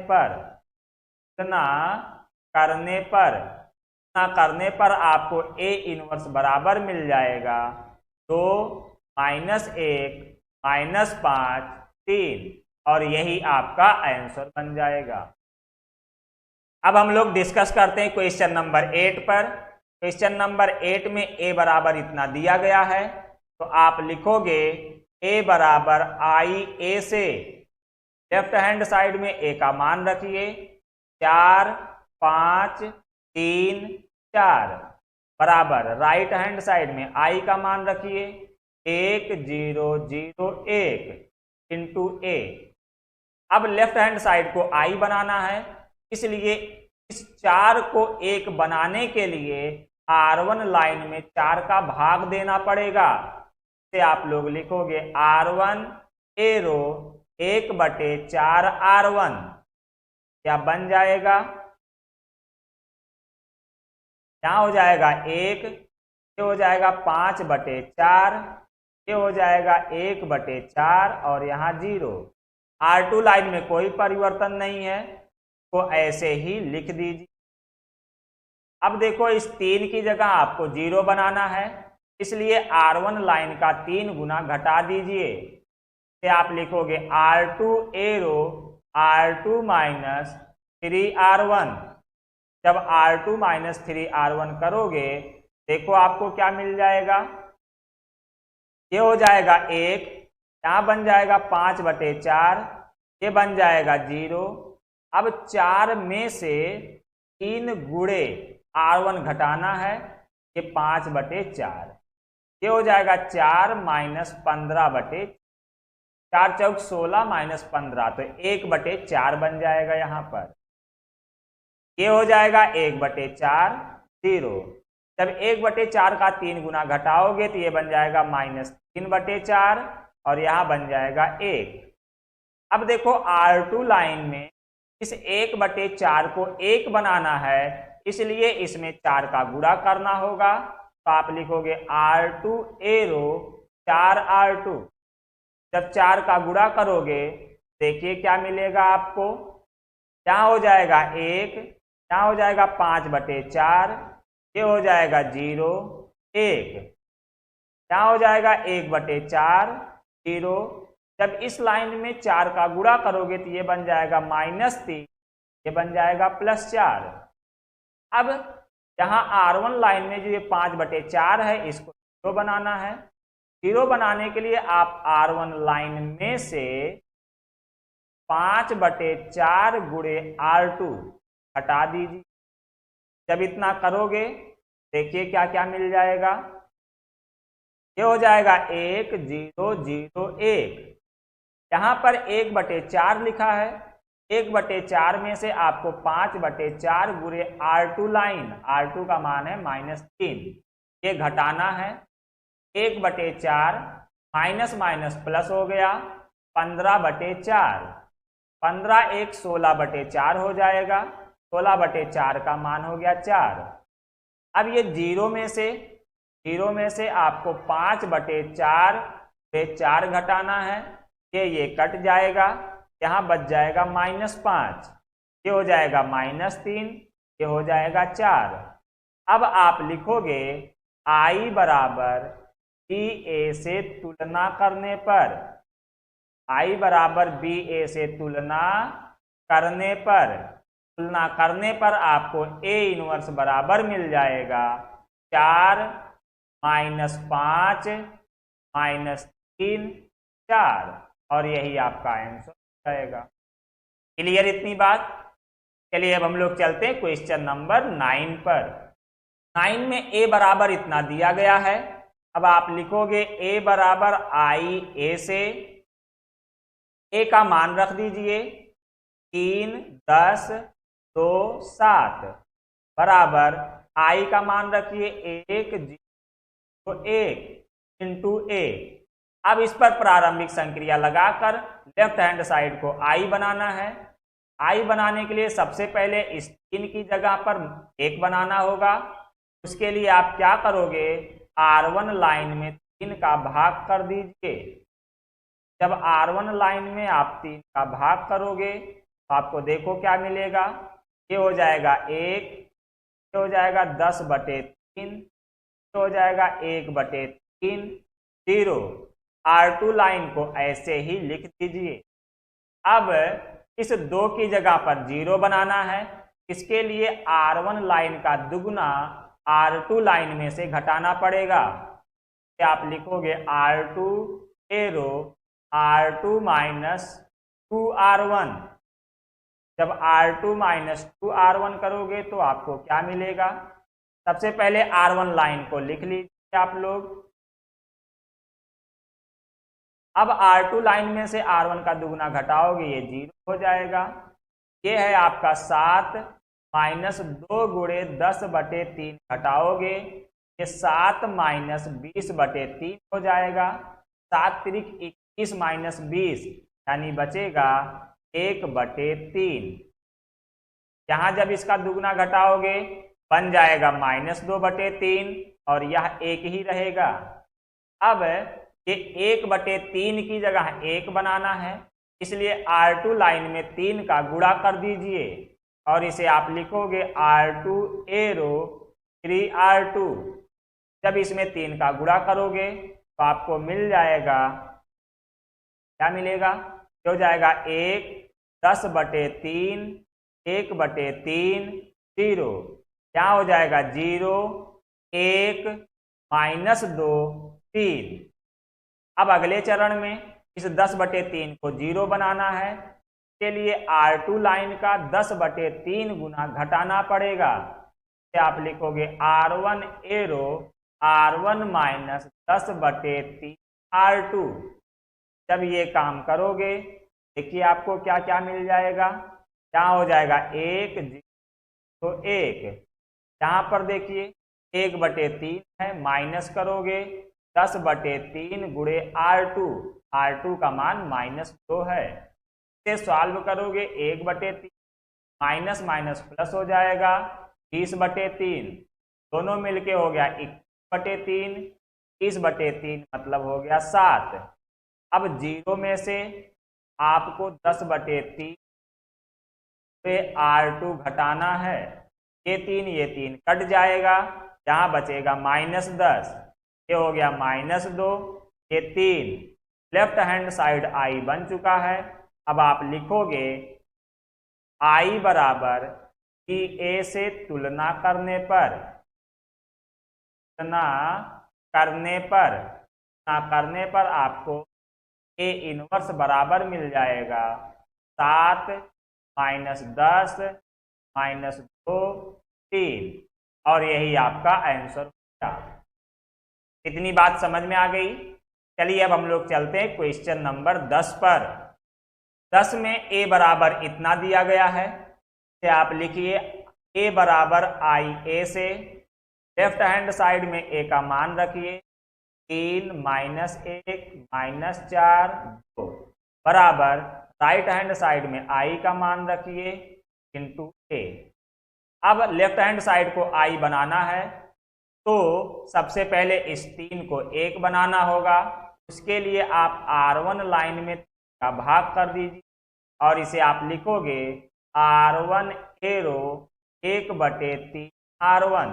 S1: पर आपको A इनवर्स बराबर मिल जाएगा 2 -1 -5 3 और यही आपका आंसर बन जाएगा। अब हम लोग डिस्कस करते हैं क्वेश्चन नंबर 8 पर। क्वेश्चन नंबर 8 में A बराबर इतना दिया गया है, तो आप लिखोगे A बराबर IA से लेफ्ट हैंड साइड में A का मान रखिए 4 5 3 4 बराबर राइट हैंड साइड में I का मान रखिए 1 0 0 1 इंटू A। अब लेफ्ट हैंड साइड को I बनाना है, इसलिए इस 4 को 1 बनाने के लिए R1 लाइन में 4 का भाग देना पड़ेगा। इसे आप लोग लिखोगे R1 एरो 1/4 R1। क्या बन जाएगा, यहाँ हो जाएगा 1, ये हो जाएगा 5/4, ये हो जाएगा 1/4 और यहाँ 0। R2 लाइन में कोई परिवर्तन नहीं है, तो ऐसे ही लिख दीजिए। अब देखो इस 3 की जगह आपको 0 बनाना है, इसलिए R1 लाइन का 3 गुना घटा दीजिए। से आप लिखोगे R2 एरो R2 - 3R1। जब R2 - 3R1 करोगे देखो आपको क्या मिल जाएगा, ये हो जाएगा 1, यहाँ बन जाएगा 5/4, ये बन जाएगा 0। अब 4 में से 3 गुणे R1 घटाना है, ये 5/4, ये हो जाएगा 4 - 15/4। 4 चौक 16 - 15 तो 1/4 बन जाएगा। यहाँ पर ये हो जाएगा 1/4 0। जब 1/4 का 3 गुना घटाओगे तो ये बन जाएगा -3/4 और यहाँ बन जाएगा 1। अब देखो R2 लाइन में इस 1/4 को 1 बनाना है, इसलिए इसमें 4 का गुणा करना होगा। तो आप लिखोगे R2 एरो 4R2। जब 4 का गुणा करोगे देखिए क्या मिलेगा आपको, यहाँ हो जाएगा 1, यहाँ हो जाएगा 5/4, ये हो जाएगा 0 1, यहाँ हो जाएगा 1/4 0। जब इस लाइन में 4 का गुणा करोगे तो ये बन जाएगा -3, ये बन जाएगा +4। अब यहाँ R1 लाइन में जो ये 5/4 है इसको 0 बनाना है। 0 बनाने के लिए आप R1 लाइन में से 5/4 गुणे R2 हटा दीजिए। जब इतना करोगे देखिए क्या क्या मिल जाएगा। ये हो जाएगा 1,0,0,1। यहाँ पर 1/4 लिखा है। 1/4 में से आपको 5/4 गुणे R2 लाइन, R2 का मान है -3, ये घटाना है। 1/4 माइनस माइनस प्लस हो गया 15/4। 15 1 16/4 हो जाएगा। 16/4 का मान हो गया 4। अब ये जीरो में से आपको 5/4 से 4 घटाना है। ये कट जाएगा, यहाँ बच जाएगा -5। ये हो जाएगा -3, ये हो जाएगा 4। अब आप लिखोगे I बराबर BA से तुलना करने पर, I बराबर BA से तुलना करने पर आपको A इनवर्स बराबर मिल जाएगा 4 -5 -3 4, और यही आपका आंसर हो जाएगा। क्लियर इतनी बात? चलिए अब हम लोग चलते हैं क्वेश्चन नंबर 9 पर। 9 में A बराबर इतना दिया गया है। अब आप लिखोगे A बराबर I A से, A का मान रख दीजिए 3 10 2 7 बराबर I का मान रखिए 1 0 1 इंटू A। अब इस पर प्रारंभिक संक्रिया लगाकर लेफ्ट हैंड साइड को I बनाना है। I बनाने के लिए सबसे पहले इस 3 की जगह पर 1 बनाना होगा। उसके लिए आप क्या करोगे, R1 लाइन में 3 का भाग कर दीजिए। जब R1 लाइन में आप 3 का भाग करोगे तो आपको देखो क्या मिलेगा। ये हो जाएगा 1, ये हो जाएगा 10/3, ये हो जाएगा 1/3 0। R2 लाइन को ऐसे ही लिख दीजिए। अब इस 2 की जगह पर 0 बनाना है। इसके लिए R1 लाइन का दुगुना R2 लाइन में से घटाना पड़ेगा। आप लिखोगे R2 एरो R2 - 2R1। जब R2 - 2R1 करोगे तो आपको क्या मिलेगा। सबसे पहले R1 लाइन को लिख लीजिए आप लोग। अब R2 लाइन में से R1 का दुगुना घटाओगे, ये 0 हो जाएगा। ये है आपका 7 -2 गुणे 10/3 घटाओगे, ये 7 -20/3 हो जाएगा। 7 त्रिक 21 -20 यानी बचेगा 1/3। यहाँ जब इसका दुगुना घटाओगे बन जाएगा -2/3 और यह 1 ही रहेगा। अब ये 1/3 की जगह 1 बनाना है, इसलिए R2 लाइन में 3 का गुणा कर दीजिए और इसे आप लिखोगे R2 एरो 3R2। जब इसमें 3 का गुणा करोगे तो आपको मिल जाएगा, क्या मिलेगा, हो जाएगा 1 10/3 1/3 0। क्या हो जाएगा 0 1 -2 3। अब अगले चरण में इस 10/3 को 0 बनाना है। के लिए R2 लाइन का 10/3 गुना घटाना पड़ेगा। आप लिखोगे R1 एरो R1 - 10/3 R2। जब ये काम करोगे देखिए आपको क्या क्या मिल जाएगा। क्या हो जाएगा 1 0 1। यहाँ पर देखिए 1/3 है, माइनस करोगे 10/3 गुणे R2। R2 का मान -2 है। इसे सॉल्व करोगे 1/3 माइनस माइनस प्लस हो जाएगा 20/3। दोनों मिलके हो गया 21/3। 30/3 मतलब हो गया 7। अब 0 में से आपको 10/3 पे R2 घटाना है। ये 3 कट जाएगा, यहाँ बचेगा -10। ये हो गया -2, ये 3। लेफ्ट हैंड साइड I बन चुका है। अब आप लिखोगे I बराबर कि A से तुलना करने पर आपको A इनवर्स बराबर मिल जाएगा 7 - 10 -2 3 और यही आपका आंसर होगा। इतनी बात समझ में आ गई। चलिए अब हम लोग चलते हैं क्वेश्चन नंबर 10 पर। 10 में a बराबर इतना दिया गया है, तो आप लिखिए a बराबर आई ए से लेफ्ट हैंड साइड में a का मान रखिए 3 -1 -4 2 बराबर राइट हैंड साइड में i का मान रखिए इंटू a। अब लेफ्ट हैंड साइड को i बनाना है तो सबसे पहले इस 3 को 1 बनाना होगा। उसके लिए आप R1 लाइन में का भाग कर दीजिए और इसे आप लिखोगे R1 एरो 1/3 R1।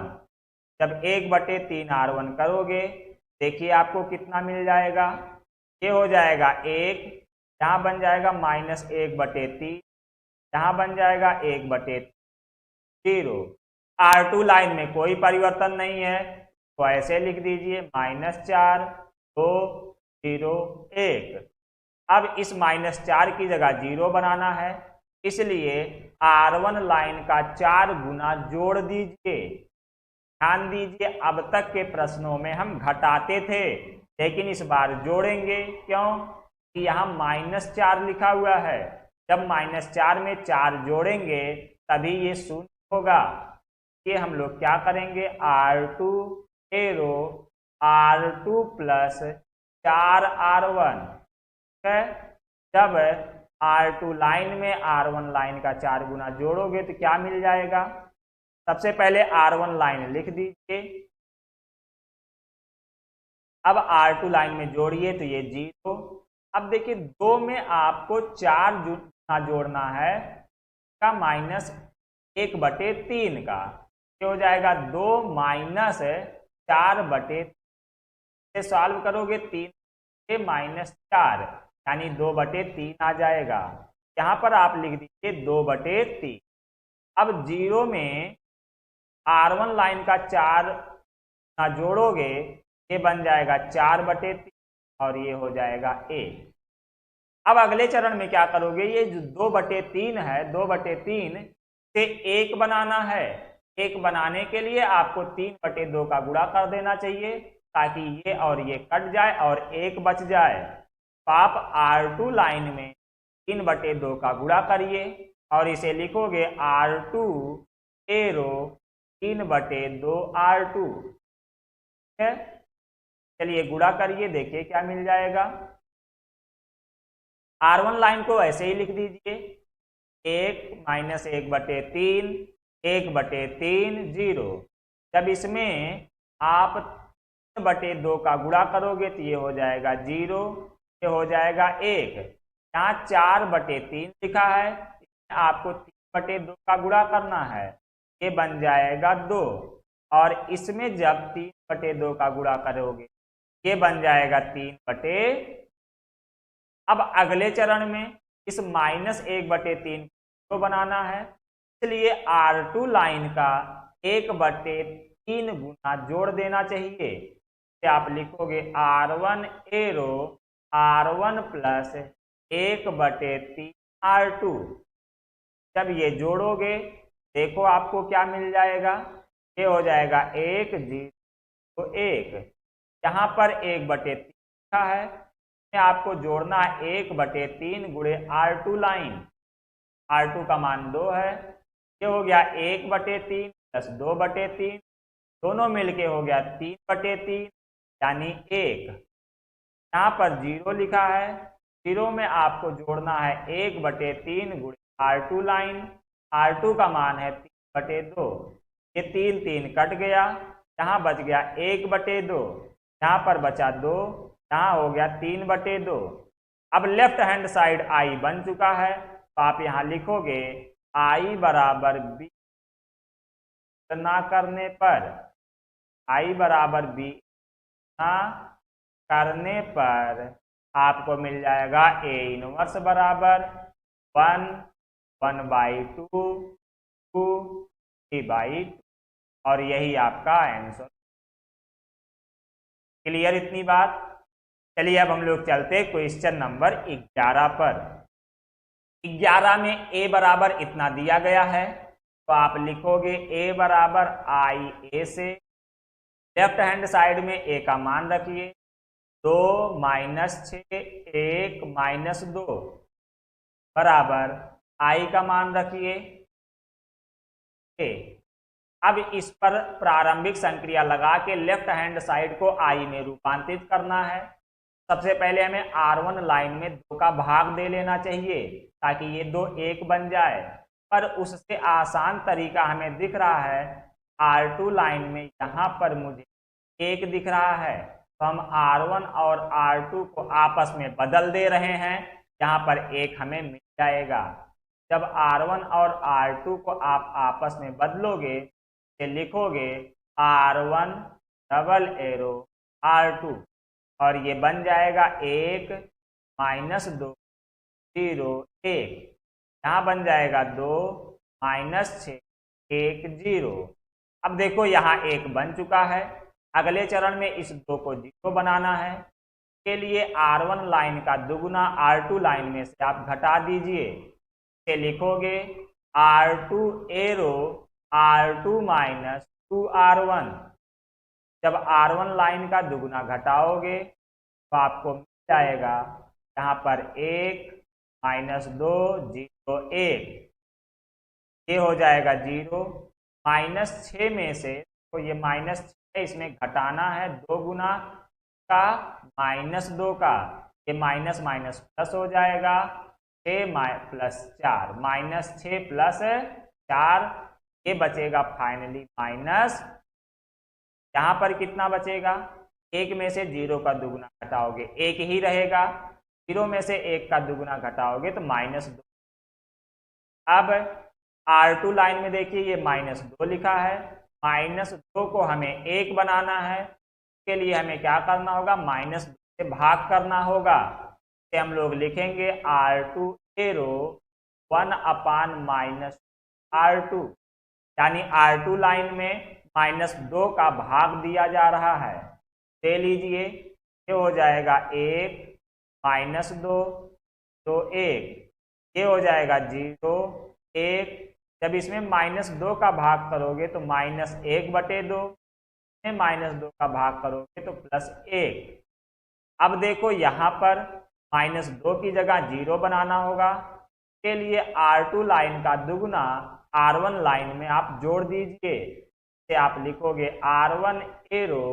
S1: जब 1/3 R1 करोगे देखिए आपको कितना मिल जाएगा। ये हो जाएगा 1, यहाँ बन जाएगा -1/3, यहाँ बन जाएगा 1/0। R2 लाइन में कोई परिवर्तन नहीं है तो ऐसे लिख दीजिए -4 2 0 1। अब इस -4 की जगह 0 बनाना है, इसलिए R1 लाइन का 4 गुना जोड़ दीजिए। ध्यान दीजिए अब तक के प्रश्नों में हम घटाते थे लेकिन इस बार जोड़ेंगे। क्यों कि यहाँ -4 लिखा हुआ है। जब -4 में 4 जोड़ेंगे तभी ये 0 होगा। ये हम लोग क्या करेंगे R2 arrow R2 plus 4 R1। जब R2 लाइन में R1 लाइन का 4 गुना जोड़ोगे तो क्या मिल जाएगा। सबसे पहले R1 लाइन लिख दीजिए। अब R2 लाइन में जोड़िए तो ये 0। अब देखिए 2 में आपको 4 गुना जोड़ना है का -1/3 का, ये हो जाएगा 2 -4/3 से सॉल्व करोगे 3 से -4 यानी 2/3 आ जाएगा। यहाँ पर आप लिख दीजिए 2/3। अब 0 में R1 लाइन का 4 ना जोड़ोगे ये बन जाएगा 4/3 और ये हो जाएगा 1। अब अगले चरण में क्या करोगे, ये जो 2/3 है 2/3 से 1 बनाना है। 1 बनाने के लिए आपको 3/2 का गुणा कर देना चाहिए ताकि ये और ये कट जाए और 1 बच जाए। तो आप R2 लाइन में 3/2 का गुणा करिए और इसे लिखोगे R2 एरो 3/2 R2। ठीक है, चलिए गुणा करिए देखिए क्या मिल जाएगा। R1 लाइन को ऐसे ही लिख दीजिए 1 -1/3 1/3 0। जब इसमें आप 3/2 का गुणा करोगे तो ये हो जाएगा 0, ये हो जाएगा 1। यहाँ 4/3 लिखा है, आपको 3/2 का गुणा करना है, ये बन जाएगा 2 और इसमें जब 3/2 का गुणा करोगे ये बन जाएगा 3/। अब अगले चरण में इस -1/3 को बनाना है, इसलिए R2 लाइन का 1/3 गुना जोड़ देना चाहिए। तो आप लिखोगे R1 arrow R1 plus 1/3 R2। जब ये जोड़ोगे देखो आपको क्या मिल जाएगा, ये हो जाएगा 1 0 1। यहाँ पर 1/3 लिखा है, आपको जोड़ना है 1/3 गुणे R2 लाइन। R2 का मान 2 है, ये हो गया 1/3 प्लस 2/3, दोनों मिलके हो गया 3/3 यानी 1। यहाँ पर 0 लिखा है, 0 में आपको जोड़ना है 1/3 गुणे R2 लाइन। R2 का मान है 3/2, ये 3 कट गया, यहाँ बच गया 1/2, यहाँ पर बचा 2, यहाँ हो गया 3/2। अब लेफ्ट हैंड साइड I बन चुका है तो आप यहाँ लिखोगे I बराबर B ना करने पर, I बराबर B ना करने पर आपको मिल जाएगा A इनवर्स बराबर 1 1/2 2 3/2 और यही आपका आंसर। क्लियर इतनी बात। चलिए अब हम लोग चलते क्वेश्चन नंबर 11 पर। 11 में a बराबर इतना दिया गया है, तो आप लिखोगे a बराबर आई ए से, लेफ्ट हैंड साइड में a का मान रखिए 2 माइनस 6 1 माइनस 2 बराबर i का मान रखिए a। अब इस पर प्रारंभिक संक्रिया लगा के लेफ्ट हैंड साइड को i में रूपांतरित करना है। सबसे पहले हमें R1 लाइन में 2 का भाग दे लेना चाहिए ताकि ये 2 1 बन जाए, पर उससे आसान तरीका हमें दिख रहा है R2 लाइन में यहाँ पर मुझे 1 दिख रहा है, तो हम R1 और R2 को आपस में बदल दे रहे हैं, यहाँ पर 1 हमें मिल जाएगा। जब R1 और R2 को आप आपस में बदलोगे तो लिखोगे R1 डबल एरो R2 और ये बन जाएगा 1 माइनस 2 0 1, यहाँ बन जाएगा 2 माइनस 6 1 0। अब देखो यहाँ 1 बन चुका है, अगले चरण में इस 2 को 0 बनाना है। के लिए R1 लाइन का दुगुना R2 लाइन में से आप घटा दीजिए, इसे लिखोगे R2 arrow R2 minus 2R1। जब R1 लाइन का दुगुना घटाओगे तो आपको मिल जाएगा यहाँ पर 1 माइनस 2 0 1, ये हो जाएगा 0। माइनस 6 में से तो ये माइनस 6 इसमें घटाना है 2 गुना का माइनस 2 का, ये माइनस माइनस प्लस हो जाएगा 6 प्लस 4 माइनस 6 प्लस 4, ये बचेगा फाइनली माइनस, यहाँ पर कितना बचेगा 1 में से 0 का दुगुना घटाओगे 1 ही रहेगा, 0 में से 1 का दुगुना घटाओगे तो माइनस 2। अब R2 लाइन में देखिए ये माइनस 2 लिखा है, माइनस 2 को हमें 1 बनाना है, इसके लिए हमें क्या करना होगा माइनस 2 से भाग करना होगा। तो हम लोग लिखेंगे R2 arrow 1 upon minus R2, यानी R2 लाइन में माइनस 2 का भाग दिया जा रहा है, दे लीजिए, ये हो जाएगा 1 माइनस 2 तो 1, ये हो जाएगा 0 1। जब इसमें माइनस 2 का भाग करोगे तो माइनस 1 बटे 2, में माइनस 2 का भाग करोगे तो प्लस 1। अब देखो यहाँ पर माइनस 2 की जगह 0 बनाना होगा, के लिए R2 लाइन का दुगुना R1 लाइन में आप जोड़ दीजिए, से आप लिखोगे R1 arrow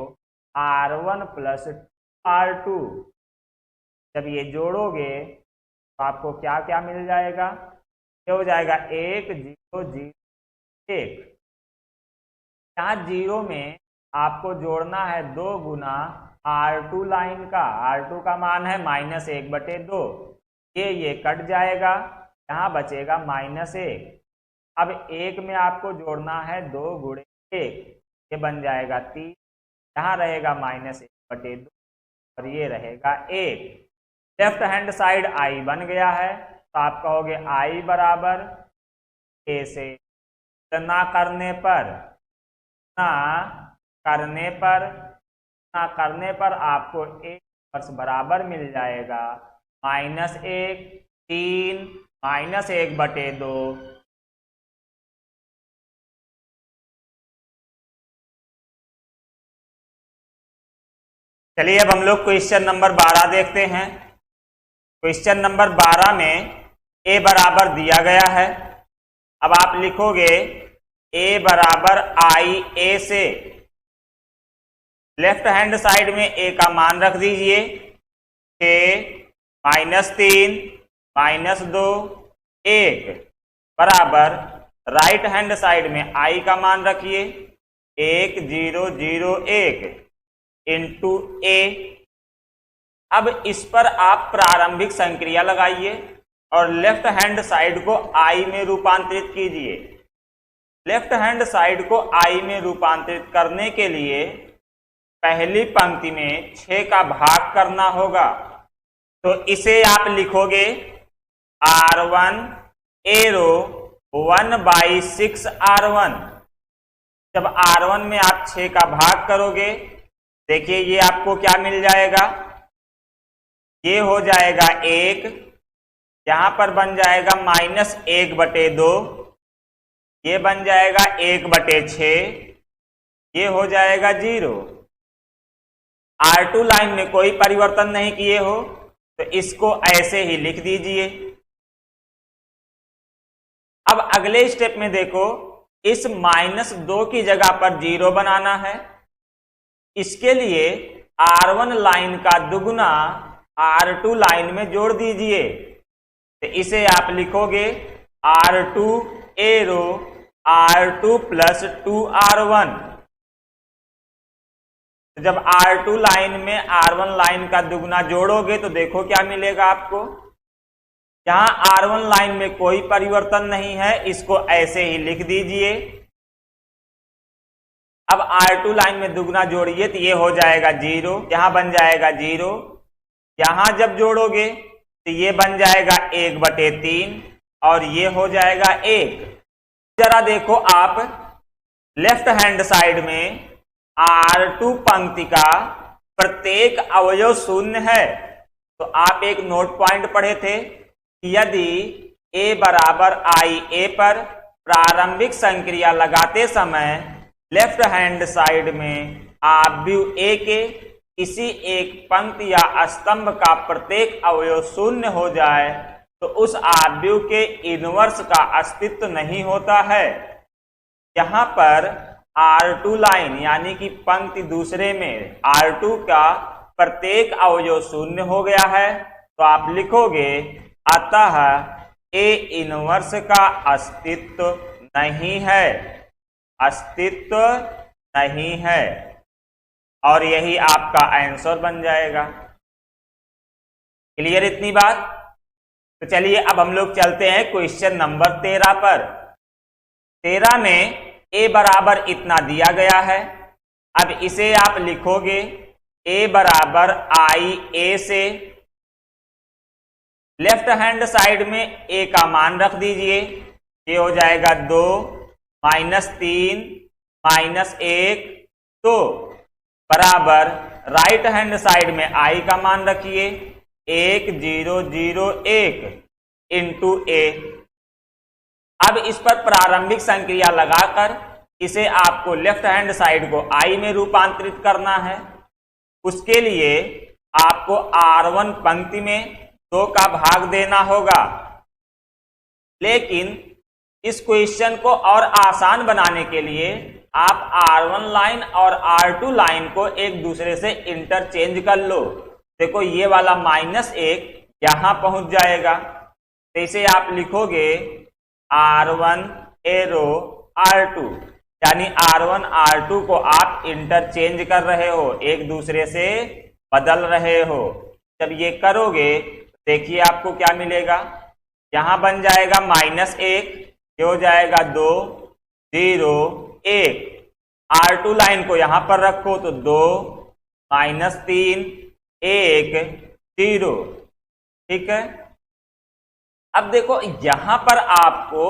S1: R1 plus R2। जब ये जोड़ोगे तो आपको क्या क्या मिल जाएगा, ये हो जाएगा 1 0 0 1। यहाँ 0 में आपको जोड़ना है 2 गुना R2 लाइन का, R2 का मान है माइनस 1 बटे 2, ये कट जाएगा, यहाँ बचेगा माइनस 1। अब 1 में आपको जोड़ना है 2 गुणे 1, ये बन जाएगा 3, यहाँ रहेगा माइनस 1 बटे 2 और ये रहेगा 1। लेफ्ट हैंड साइड i बन गया है, तो आप कहोगे i बराबर a से ना करने पर आपको 1 वर्ष बराबर मिल जाएगा माइनस 1 3 माइनस 1 बटे 2। चलिए अब हम लोग क्वेश्चन नंबर 12 देखते हैं। क्वेश्चन नंबर 12 में a बराबर दिया गया है, अब आप लिखोगे a बराबर आई ए से, लेफ्ट हैंड साइड में a का मान रख दीजिए 6 माइनस 3 माइनस 2 1 बराबर राइट हैंड साइड में i का मान रखिए 1 0 0 1 इंटू a। अब इस पर आप प्रारंभिक संक्रिया लगाइए और लेफ्ट हैंड साइड को i में रूपांतरित कीजिए। लेफ्ट हैंड साइड को i में रूपांतरित करने के लिए पहली पंक्ति में 6 का भाग करना होगा, तो इसे आप लिखोगे R1 एरो 1/6 R1। जब R1 में आप 6 का भाग करोगे, देखिए ये आपको क्या मिल जाएगा, ये हो जाएगा 1, यहाँ पर बन जाएगा माइनस 1 बटे 2, ये बन जाएगा 1/6, ये हो जाएगा 0। R2 लाइन में कोई परिवर्तन नहीं किए हो तो इसको ऐसे ही लिख दीजिए। अब अगले स्टेप में देखो, इस -2 की जगह पर 0 बनाना है। इसके लिए R1 लाइन का दुगुना R2 लाइन में जोड़ दीजिए। तो इसे आप लिखोगे R2 एरो R2 + 2R1। जब R2 लाइन में R1 लाइन का दुगुना जोड़ोगे तो देखो क्या मिलेगा आपको। यहां R1 लाइन में कोई परिवर्तन नहीं है, इसको ऐसे ही लिख दीजिए। अब R2 लाइन में दुगुना जोड़िए तो ये हो जाएगा 0, यहां बन जाएगा 0। यहां जब जोड़ोगे तो ये बन जाएगा 1/3 और ये हो जाएगा 1। जरा देखो आप लेफ्ट हैंड साइड में R2 पंक्ति का प्रत्येक अवयव शून्य है। तो आप एक नोट पॉइंट पढ़े थे कि यदि A बराबर IA पर प्रारंभिक संक्रिया लगाते समय लेफ्ट हैंड साइड में आव्यूह A के किसी एक पंक्ति या स्तंभ का प्रत्येक अवयव शून्य हो जाए तो उस आव्यूह के इनवर्स का अस्तित्व नहीं होता है। यहां पर R2 लाइन यानी कि पंक्ति दूसरे में R2 का प्रत्येक अवयव शून्य हो गया है, तो आप लिखोगे अतः A इनवर्स का अस्तित्व नहीं है, अस्तित्व नहीं है। और यही आपका आंसर बन जाएगा। क्लियर इतनी बात? तो चलिए अब हम लोग चलते हैं क्वेश्चन नंबर 13 पर। 13 में A बराबर इतना दिया गया है। अब इसे आप लिखोगे A बराबर IA से लेफ्ट हैंड साइड में A का मान रख दीजिए। ये हो जाएगा 2 -3 -1 2 बराबर राइट हैंड साइड में I का मान रखिए 1 0 0 1 इंटू A। अब इस पर प्रारंभिक संक्रिया लगाकर इसे आपको लेफ्ट हैंड साइड को I में रूपांतरित करना है। उसके लिए आपको R1 पंक्ति में 2 का भाग देना होगा। लेकिन इस क्वेश्चन को और आसान बनाने के लिए आप R1 लाइन और R2 लाइन को एक दूसरे से इंटरचेंज कर लो। देखो ये वाला -1 यहां पहुंच जाएगा, तो इसे आप लिखोगे R1 एरो R2, यानी R1 R2 को आप इंटरचेंज कर रहे हो, एक दूसरे से बदल रहे हो। जब ये करोगे देखिए आपको क्या मिलेगा। यहां बन जाएगा -1, ये हो जाएगा 2 0 1। R2 लाइन को यहां पर रखो तो 2 -3 1 0। ठीक है। अब देखो यहां पर आपको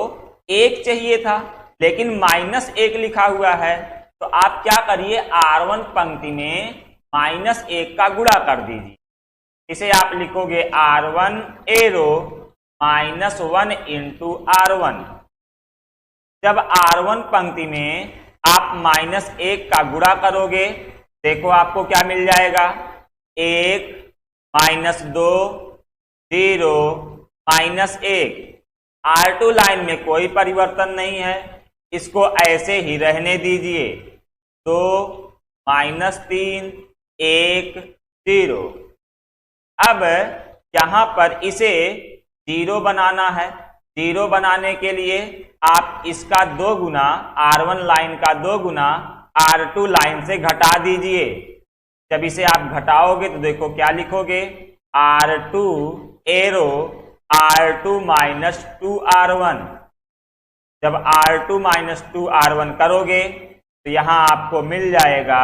S1: 1 चाहिए था लेकिन -1 लिखा हुआ है, तो आप क्या करिए R1 पंक्ति में -1 का गुणा कर दीजिए। इसे आप लिखोगे R1 एरो -1 इंटू R1। जब R1 पंक्ति में आप -1 का गुणा करोगे देखो आपको क्या मिल जाएगा 1 -2 0 -1। R2 लाइन में कोई परिवर्तन नहीं है, इसको ऐसे ही रहने दीजिए। 2 -3 1 0। अब यहां पर इसे 0 बनाना है। 0 बनाने के लिए आप इसका 2 गुना R1 लाइन का 2 गुना R2 लाइन से घटा दीजिए। जब इसे आप घटाओगे तो देखो क्या लिखोगे R2 एरो R2 - 2R1। जब R2 - 2R1 करोगे तो यहां आपको मिल जाएगा,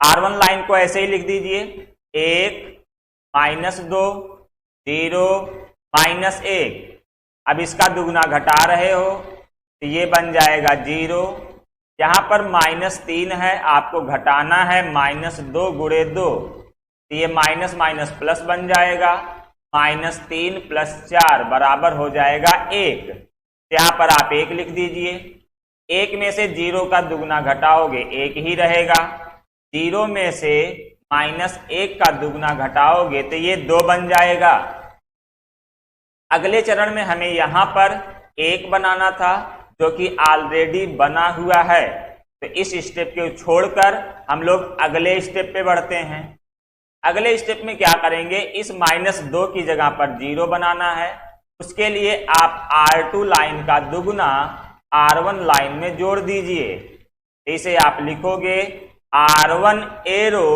S1: R1 लाइन को ऐसे ही लिख दीजिए 1 -2 0 -1। अब इसका दुगुना घटा रहे हो तो ये बन जाएगा 0। यहां पर -3 है, आपको घटाना है -2 गुणे 2, तो ये माइनस माइनस प्लस बन जाएगा। -3 + 4 बराबर हो जाएगा 1। यहाँ पर आप 1 लिख दीजिए। 1 में से 0 का दुगना घटाओगे 1 ही रहेगा। 0 में से -1 का दुगना घटाओगे तो ये 2 बन जाएगा। अगले चरण में हमें यहाँ पर 1 बनाना था जो कि ऑलरेडी बना हुआ है, तो इस स्टेप को छोड़कर हम लोग अगले स्टेप पे बढ़ते हैं। अगले स्टेप में क्या करेंगे, इस -2 की जगह पर 0 बनाना है। उसके लिए आप R2 लाइन का दुगना R1 लाइन में जोड़ दीजिए। इसे आप लिखोगे R1 एरो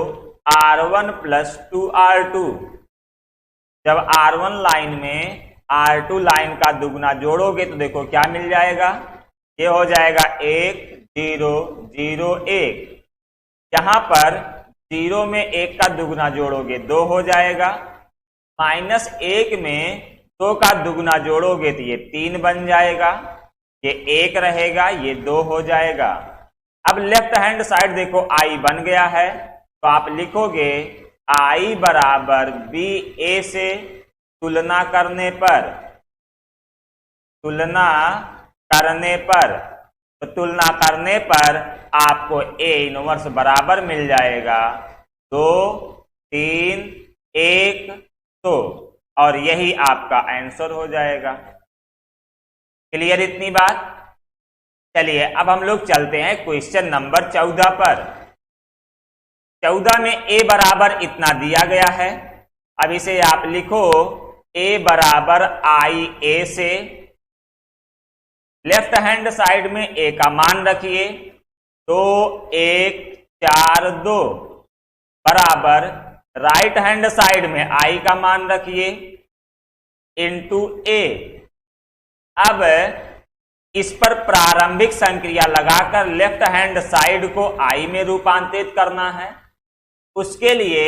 S1: R1 + 2R2। जब R1 लाइन में R2 लाइन का दुगना जोड़ोगे तो देखो क्या मिल जाएगा, ये हो जाएगा 1 0 0 1। यहाँ पर 0 में 1 का दुगना जोड़ोगे 2 हो जाएगा। -1 में 2 का दुगना जोड़ोगे तो ये 3 बन जाएगा। ये 1 रहेगा, ये 2 हो जाएगा। अब लेफ्ट हैंड साइड देखो I बन गया है, तो आप लिखोगे I बराबर BA से तुलना करने पर, तो तुलना करने पर आपको A इनवर्स बराबर मिल जाएगा 2 3 1 2, और यही आपका आंसर हो जाएगा। क्लियर इतनी बात? चलिए अब हम लोग चलते हैं क्वेश्चन नंबर 14 पर। 14 में A बराबर इतना दिया गया है। अब इसे आप लिखो A बराबर IA से लेफ्ट हैंड साइड में A का मान रखिए 2 1 4 2 बराबर राइट हैंड साइड में I का मान रखिए इंटू A। अब इस पर प्रारंभिक संक्रिया लगाकर लेफ्ट हैंड साइड को I में रूपांतरित करना है। उसके लिए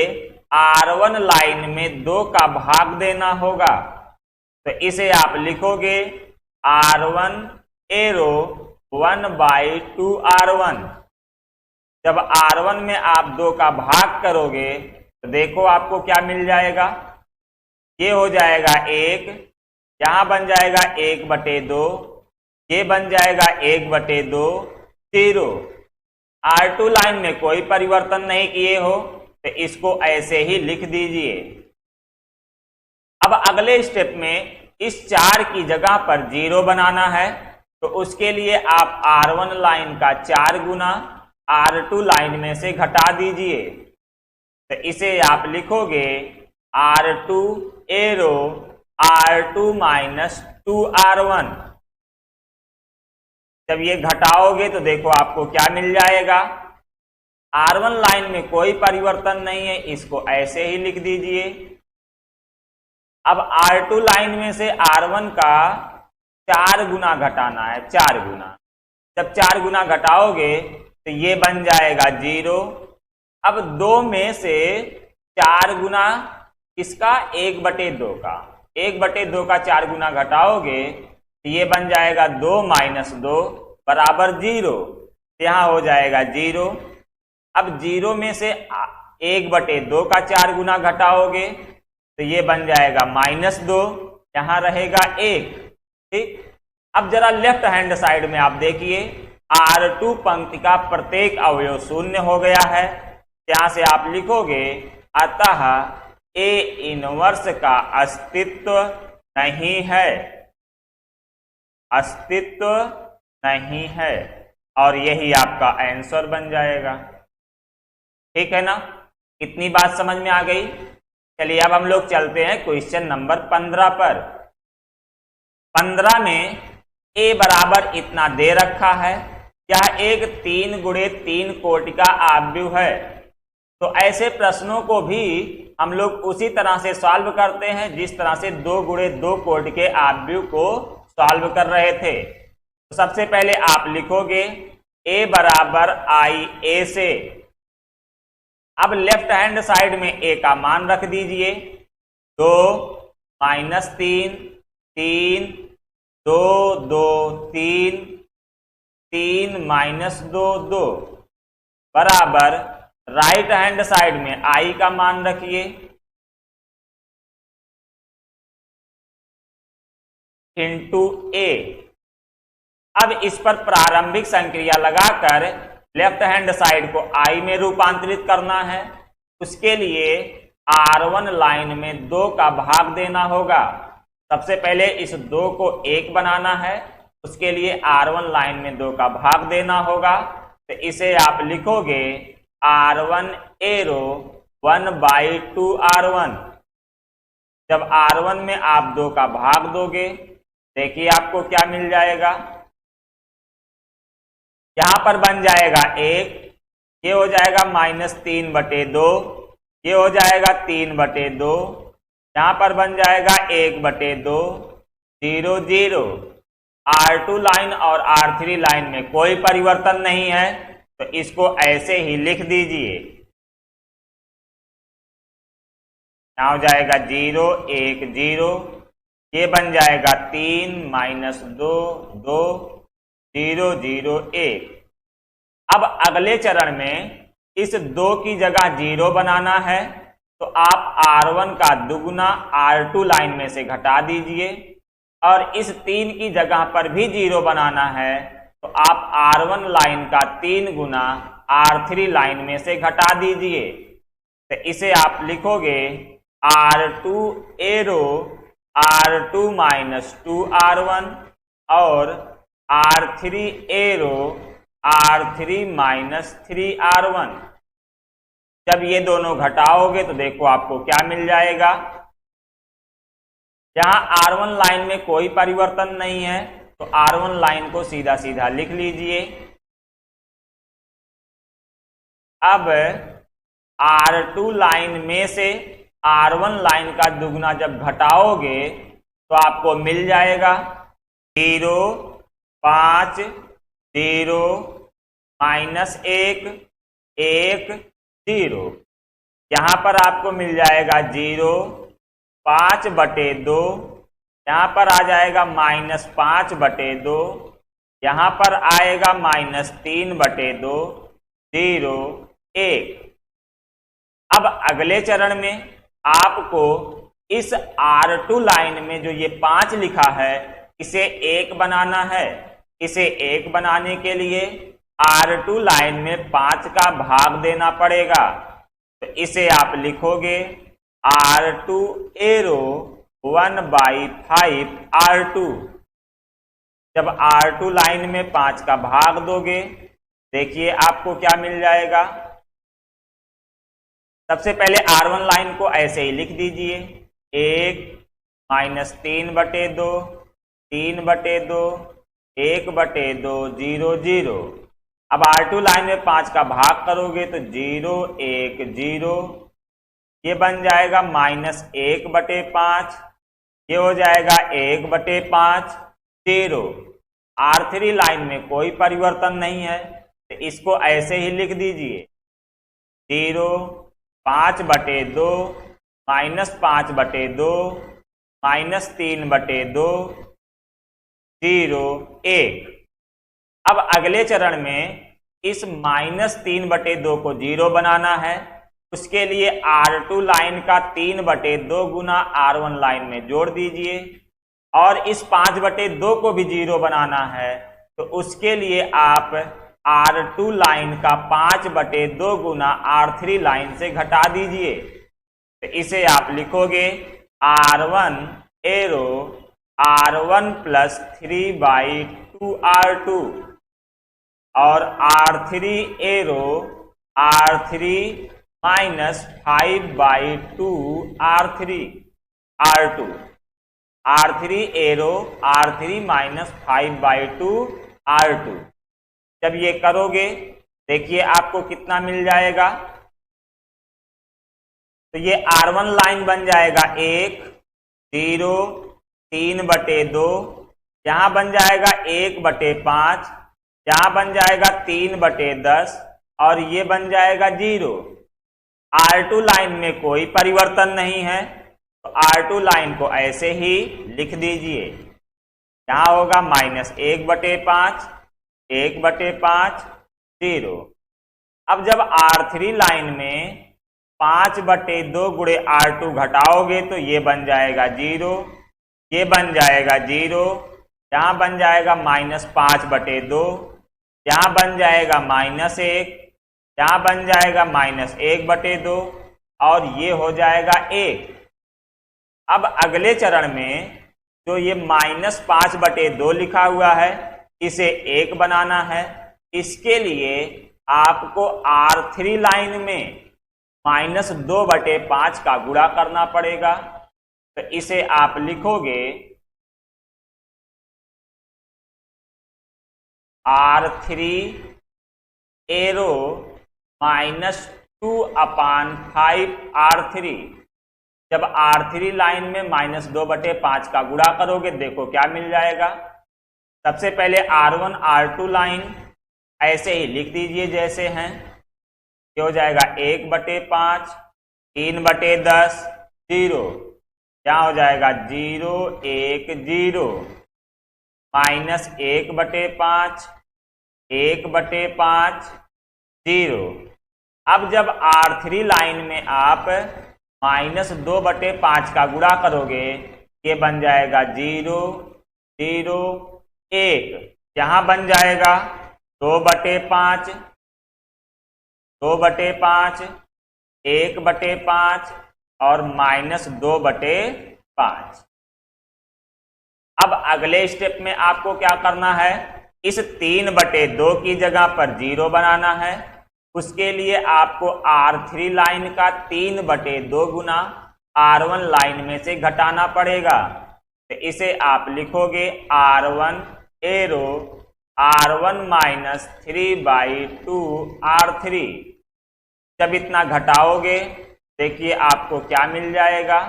S1: R1 लाइन में 2 का भाग देना होगा, तो इसे आप लिखोगे R1 एरो 1/2 R1। जब R1 में आप 2 का भाग करोगे तो देखो आपको क्या मिल जाएगा, ये हो जाएगा 1, यहां बन जाएगा 1/2, ये बन जाएगा 1/2 0। R2 लाइन में कोई परिवर्तन नहीं किए हो तो इसको ऐसे ही लिख दीजिए। अब अगले स्टेप में इस 4 की जगह पर 0 बनाना है, तो उसके लिए आप R1 लाइन का 4 गुना R2 लाइन में से घटा दीजिए। तो इसे आप लिखोगे R2 एरो R2 - 2R1। जब ये घटाओगे तो देखो आपको क्या मिल जाएगा, R1 लाइन में कोई परिवर्तन नहीं है, इसको ऐसे ही लिख दीजिए। अब R2 लाइन में से R1 का 4 गुना घटाना है, 4 गुना। जब 4 गुना घटाओगे तो ये बन जाएगा 0। अब 2 में से 4 गुना इसका 1/2 का, 1/2 का 4 गुना घटाओगे तो ये बन जाएगा 2 - 2 बराबर 0। यहाँ हो जाएगा 0। अब 0 में से 1/2 का 4 गुना घटाओगे तो ये बन जाएगा -2, यहाँ रहेगा 1। ठीक। अब जरा लेफ्ट हैंड साइड में आप देखिए R2 पंक्ति का प्रत्येक अवयव 0 हो गया है। यहाँ से आप लिखोगे अतः A इनवर्स का अस्तित्व नहीं है, अस्तित्व नहीं है, और यही आपका आंसर बन जाएगा। ठीक है ना, इतनी बात समझ में आ गई। चलिए अब हम लोग चलते हैं क्वेश्चन नंबर 15 पर। 15 में A बराबर इतना दे रखा है, यह एक 3 × 3 कोटि का आव्यूह है। तो ऐसे प्रश्नों को भी हम लोग उसी तरह से सॉल्व करते हैं जिस तरह से 2 × 2 कोटि के आव्यूह को सॉल्व कर रहे थे। तो सबसे पहले आप लिखोगे A बराबर IA से। अब लेफ्ट हैंड साइड में A का मान रख दीजिए 2 -3 3 2 2 3 3 -2 2 बराबर राइट हैंड साइड में I का मान रखिए इंटू A। अब इस पर प्रारंभिक संक्रिया लगाकर लेफ्ट हैंड साइड को I में रूपांतरित करना है। उसके लिए R1 लाइन में 2 का भाग देना होगा। सबसे पहले इस 2 को 1 बनाना है, उसके लिए R1 लाइन में 2 का भाग देना होगा। तो इसे आप लिखोगे R1 एरो 1/2 R1। जब R1 में आप 2 का भाग दोगे, देखिए आपको क्या मिल जाएगा। यहां पर बन जाएगा 1, ये हो जाएगा -3/2, ये हो जाएगा 3/2, यहां पर बन जाएगा 1/2, 0 0। R2 लाइन और R3 लाइन में कोई परिवर्तन नहीं है, तो इसको ऐसे ही लिख दीजिए। यहां हो जाएगा 0 1 0, ये बन जाएगा 3 -2 2 0 0 1। अब अगले चरण में इस 2 की जगह 0 बनाना है, तो आप R1 का दुगुना R2 लाइन में से घटा दीजिए, और इस 3 की जगह पर भी 0 बनाना है, तो आप R1 लाइन का 3 गुना R3 लाइन में से घटा दीजिए। तो इसे आप लिखोगे R2 एरो R2 -2 R1 और R3 एरो R3 -3 R1। जब ये दोनों घटाओगे तो देखो आपको क्या मिल जाएगा। यहां R1 लाइन में कोई परिवर्तन नहीं है, तो R1 लाइन को सीधा सीधा लिख लीजिए। अब R2 लाइन में से R1 लाइन का दुगना जब घटाओगे तो आपको मिल जाएगा 0 5 0 -1 1 0। यहां पर आपको मिल जाएगा 0 5/2, यहां पर आ जाएगा -5/2, यहां पर आएगा -3/2 0 1। अब अगले चरण में आपको इस R2 लाइन में जो ये 5 लिखा है, इसे 1 बनाना है। इसे 1 बनाने के लिए R2 लाइन में 5 का भाग देना पड़ेगा। तो इसे आप लिखोगे R2 एरो 1/5 R2। जब R2 लाइन में 5 का भाग दोगे, देखिए आपको क्या मिल जाएगा। सबसे पहले R1 लाइन को ऐसे ही लिख दीजिए, 1 -3/2 3/2 1/2 0 0। अब R2 लाइन में 5 का भाग करोगे तो 0 1 0, ये बन जाएगा -1/5, ये हो जाएगा 1/5 0। R3 लाइन में कोई परिवर्तन नहीं है, तो इसको ऐसे ही लिख दीजिए, 0 5/2 -5/2 -3/2 0 1। अब अगले चरण में इस -3/2 को 0 बनाना है। उसके लिए R2 लाइन का 3/2 गुना R1 लाइन में जोड़ दीजिए, और इस 5/2 को भी 0 बनाना है, तो उसके लिए आप R2 लाइन का 5/2 गुना R3 लाइन से घटा दीजिए। तो इसे आप लिखोगे R1 एरो R1 + 3/2 R2 और R3 arrow R3 -5/2 R3 R2 R3 arrow R3 -5/2 R2। जब ये करोगे, देखिए आपको कितना मिल जाएगा। तो ये R1 लाइन बन जाएगा 1 0 3/2, यहां बन जाएगा 1/5, यहां बन जाएगा 3/10, और ये बन जाएगा 0। R2 लाइन में कोई परिवर्तन नहीं है, तो R2 लाइन को ऐसे ही लिख दीजिए। यहां होगा -1/5 1/5 0। अब जब R3 लाइन में 5/2 गुणे R2 घटाओगे तो ये बन जाएगा 0, ये बन जाएगा 0, यहाँ बन जाएगा -5/2, यहाँ बन जाएगा -1, यहाँ बन जाएगा -1/2 और ये हो जाएगा 1। अब अगले चरण में जो ये -5/2 लिखा हुआ है इसे 1 बनाना है। इसके लिए आपको R3 लाइन में -2/5 का गुणा करना पड़ेगा। तो इसे आप लिखोगे R3 एरो -2/5 R3। जब R3 लाइन में -2/5 का गुणा करोगे देखो क्या मिल जाएगा। सबसे पहले R1 R2 लाइन ऐसे ही लिख दीजिए जैसे हैं। ये हो जाएगा 1/5, 3/10, 0। क्या हो जाएगा 0, 1, 0, -1/5, 1/5, 0। अब जब R3 लाइन में आप -2/5 का गुणा करोगे ये बन जाएगा 0, 0, 1। यहां बन जाएगा 2/5, 2/5, 1/5 और -2/5। अब अगले स्टेप में आपको क्या करना है, इस 3/2 की जगह पर 0 बनाना है। उसके लिए आपको R3 लाइन का 3/2 गुना R1 लाइन में से घटाना पड़ेगा। तो इसे आप लिखोगे R1 एरो R1 -3/2 R3। जब इतना घटाओगे देखिए आपको क्या मिल जाएगा।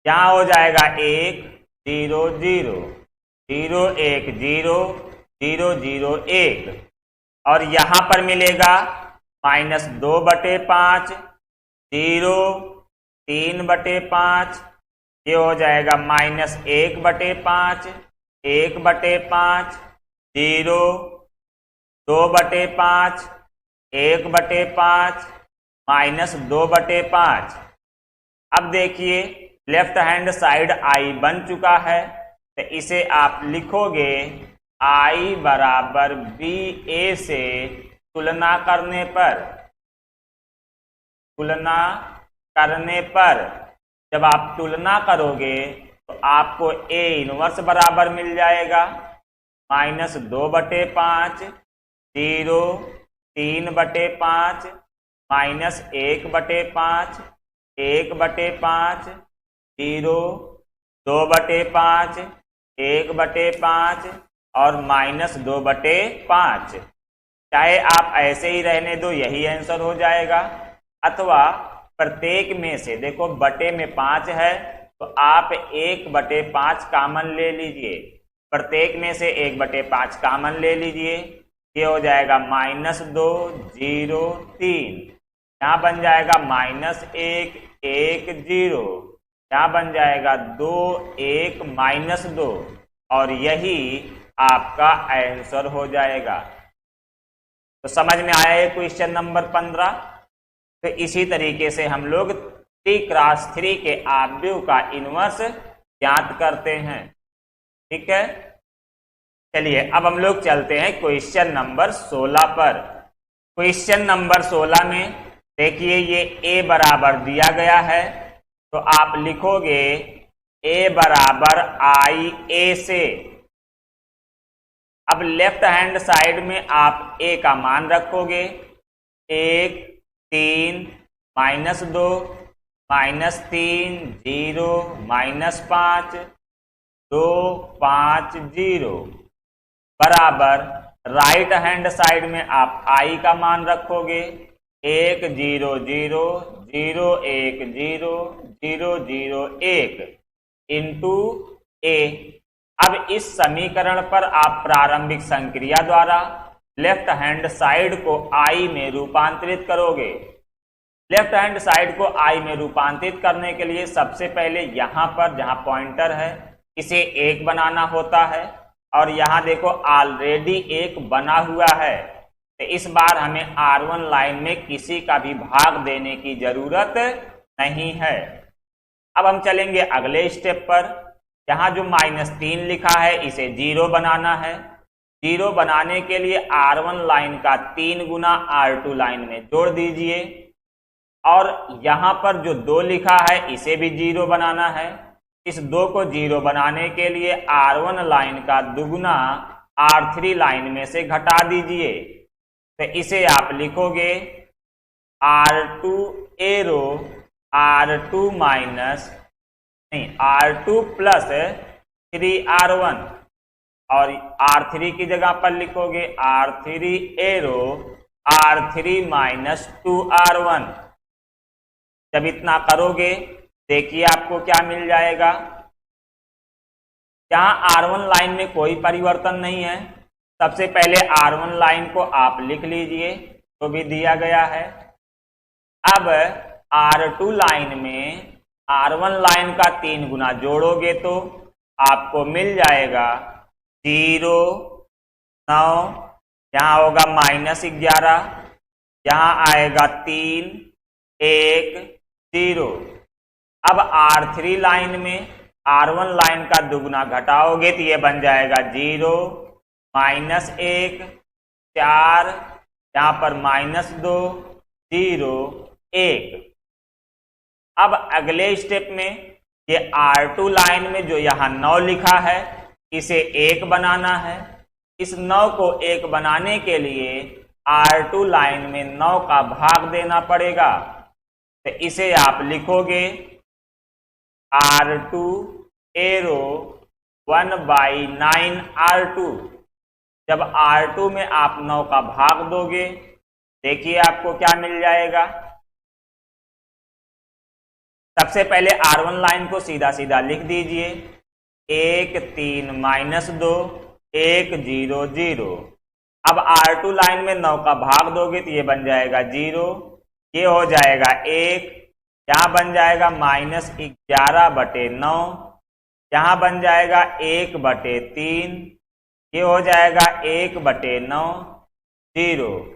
S1: यहाँ हो जाएगा 1, 0, 0, 0, 1, 0, 0, 0, 1 और यहाँ पर मिलेगा -2/5, 0, 3/5। ये हो जाएगा -1/5, 1/5, 0, 2/5, 1/5, -2/5। अब देखिए लेफ्ट हैंड साइड I बन चुका है। तो इसे आप लिखोगे I बराबर BA से तुलना करने पर जब आप तुलना करोगे तो आपको A इनवर्स बराबर मिल जाएगा -2/5, 0, 3/5, -1/5, 1/5, 0, 2/5, 1/5 और -2/5। चाहे आप ऐसे ही रहने दो यही आंसर हो जाएगा, अथवा प्रत्येक में से देखो बटे में 5 है तो आप 1/5 कामन ले लीजिए। प्रत्येक में से 1/5 कामन ले लीजिए। ये हो जाएगा -2, 0, 3। यहाँ बन जाएगा -1, 1, 0। यहाँ बन जाएगा 2, 1, -2 और यही आपका आंसर हो जाएगा। तो समझ में आया है क्वेश्चन नंबर 15। तो इसी तरीके से हम लोग 3x3 के आव्यूह का इनवर्स ज्ञात करते हैं। ठीक है, चलिए अब हम लोग चलते हैं क्वेश्चन नंबर 16 पर। क्वेश्चन नंबर 16 में देखिए ये A बराबर दिया गया है तो आप लिखोगे A बराबर IA से। अब लेफ्ट हैंड साइड में आप A का मान रखोगे 1, 3, -2, -3, 0, -5, 2, 5, 0 बराबर राइट हैंड साइड में आप I का मान रखोगे 1, 0, 0, 0, 1, 0, 0, 0, 1 इंटू A। अब इस समीकरण पर आप प्रारंभिक संक्रिया द्वारा लेफ्ट हैंड साइड को I में रूपांतरित करोगे। लेफ्ट हैंड साइड को I में रूपांतरित करने के लिए सबसे पहले यहां पर जहां पॉइंटर है इसे 1 बनाना होता है और यहां देखो ऑलरेडी 1 बना हुआ है। तो इस बार हमें R1 लाइन में किसी का भी भाग देने की जरूरत नहीं है। अब हम चलेंगे अगले स्टेप पर। यहाँ जो -3 लिखा है इसे 0 बनाना है। 0 बनाने के लिए R1 लाइन का 3 गुना R2 लाइन में जोड़ दीजिए और यहाँ पर जो 2 लिखा है इसे भी 0 बनाना है। इस 2 को 0 बनाने के लिए R1 लाइन का दुगुना R3 लाइन में से घटा दीजिए। तो इसे आप लिखोगे R2 arrow R2 minus R2 plus 3R1 और R3 की जगह पर लिखोगे R3 arrow R3 minus 2R1। जब इतना करोगे देखिए आपको क्या मिल जाएगा। यहाँ R1 लाइन में कोई परिवर्तन नहीं है। सबसे पहले R1 लाइन को आप लिख लीजिए, तो भी दिया गया है। अब R2 लाइन में R1 लाइन का 3 गुना जोड़ोगे तो आपको मिल जाएगा 0, 9, यहाँ होगा -11, यहाँ आएगा 3, 1, 0। अब R3 लाइन में R1 लाइन का दुगुना घटाओगे तो ये बन जाएगा 0, -1, 4, यहाँ पर -2, 0, 1। अब अगले स्टेप में ये R2 लाइन में जो यहाँ 9 लिखा है इसे 1 बनाना है। इस 9 को 1 बनाने के लिए R2 लाइन में 9 का भाग देना पड़ेगा। तो इसे आप लिखोगे R2 एरो 1/9 R2। जब R2 में आप 9 का भाग दोगे देखिए आपको क्या मिल जाएगा। सबसे पहले R1 लाइन को सीधा सीधा लिख दीजिए, 1, 3, -2, 1, 0, 0। अब R2 लाइन में 9 का भाग दोगे तो ये बन जाएगा 0, ये हो जाएगा 1, यहाँ बन जाएगा -11/9, यहाँ बन जाएगा 1/3, ये हो जाएगा 1/9, 0।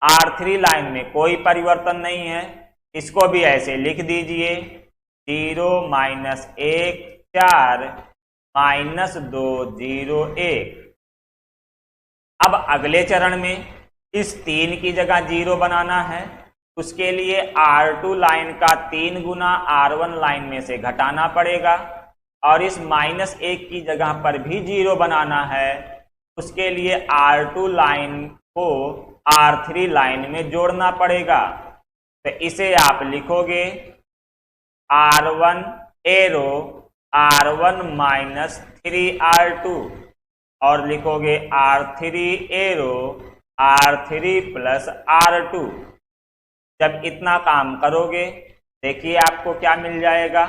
S1: R3 लाइन में कोई परिवर्तन नहीं है, इसको भी ऐसे लिख दीजिए, 0, -1, 4, -2, 0, 1। अब अगले चरण में इस 3 की जगह 0 बनाना है। उसके लिए R2 लाइन का 3 गुना R1 लाइन में से घटाना पड़ेगा और इस -1 की जगह पर भी 0 बनाना है। उसके लिए R2 लाइन को R3 लाइन में जोड़ना पड़ेगा। तो इसे आप लिखोगे R1 arrow R1 minus 3R2 और लिखोगे R3 arrow R3 plus R2। जब इतना काम करोगे देखिए आपको क्या मिल जाएगा।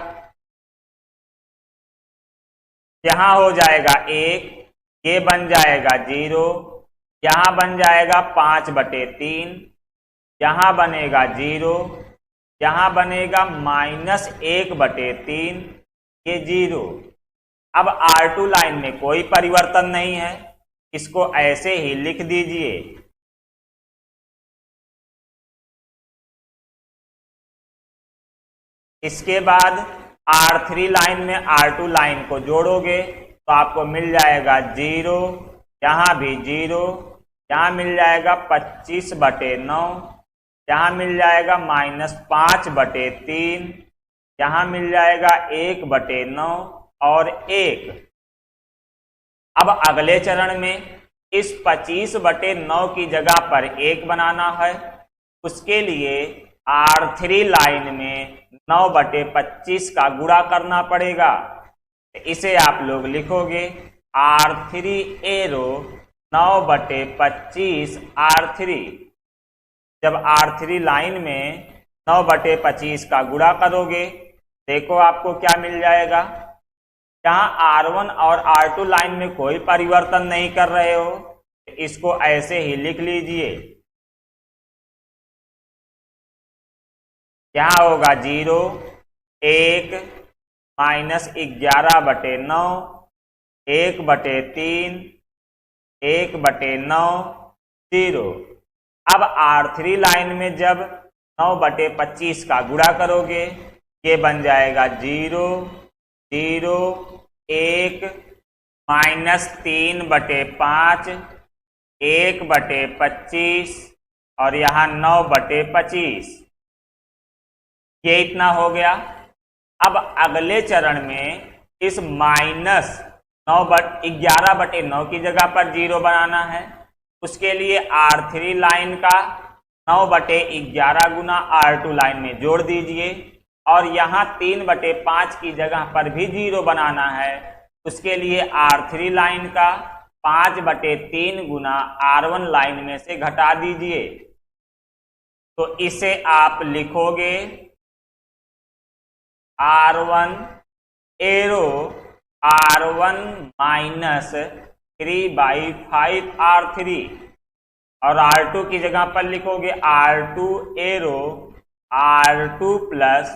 S1: यहां हो जाएगा 1, ये बन जाएगा 0, यहां बन जाएगा 5/3, यहां बनेगा 0, यहां बनेगा -1/3, ये 0। अब R2 लाइन में कोई परिवर्तन नहीं है, इसको ऐसे ही लिख दीजिए। इसके बाद R3 लाइन में R2 लाइन को जोड़ोगे तो आपको मिल जाएगा 0, यहाँ भी 0, यहाँ मिल जाएगा 25/9, यहाँ मिल जाएगा -5/3, यहाँ मिल जाएगा 1/9 और 1। अब अगले चरण में इस 25/9 की जगह पर 1 बनाना है। उसके लिए R3 लाइन में 9/25 का गुणा करना पड़ेगा। इसे आप लोग लिखोगे R3 एरो 9/25 R3। जब R3 लाइन में 9/25 का गुणा करोगे देखो आपको क्या मिल जाएगा। यहाँ R1 और R2 लाइन में कोई परिवर्तन नहीं कर रहे हो, इसको ऐसे ही लिख लीजिए। यहाँ होगा 0, 1, -11/9, 1/3, 1/9, 0। अब R3 लाइन में जब 9/25 का गुणा करोगे ये बन जाएगा 0, 0, 1 -3/5, 1/25 और यहाँ 9/25, ये इतना हो गया। अब अगले चरण में इस -11/9 की जगह पर 0 बनाना है। उसके लिए R3 लाइन का 9/11 गुना R2 लाइन में जोड़ दीजिए और यहाँ 3/5 की जगह पर भी 0 बनाना है। उसके लिए R3 लाइन का 5/3 गुना R1 लाइन में से घटा दीजिए। तो इसे आप लिखोगे R1 एरो R1 -3/5 R3 और R2 की जगह पर लिखोगे R2 arrow R2 plus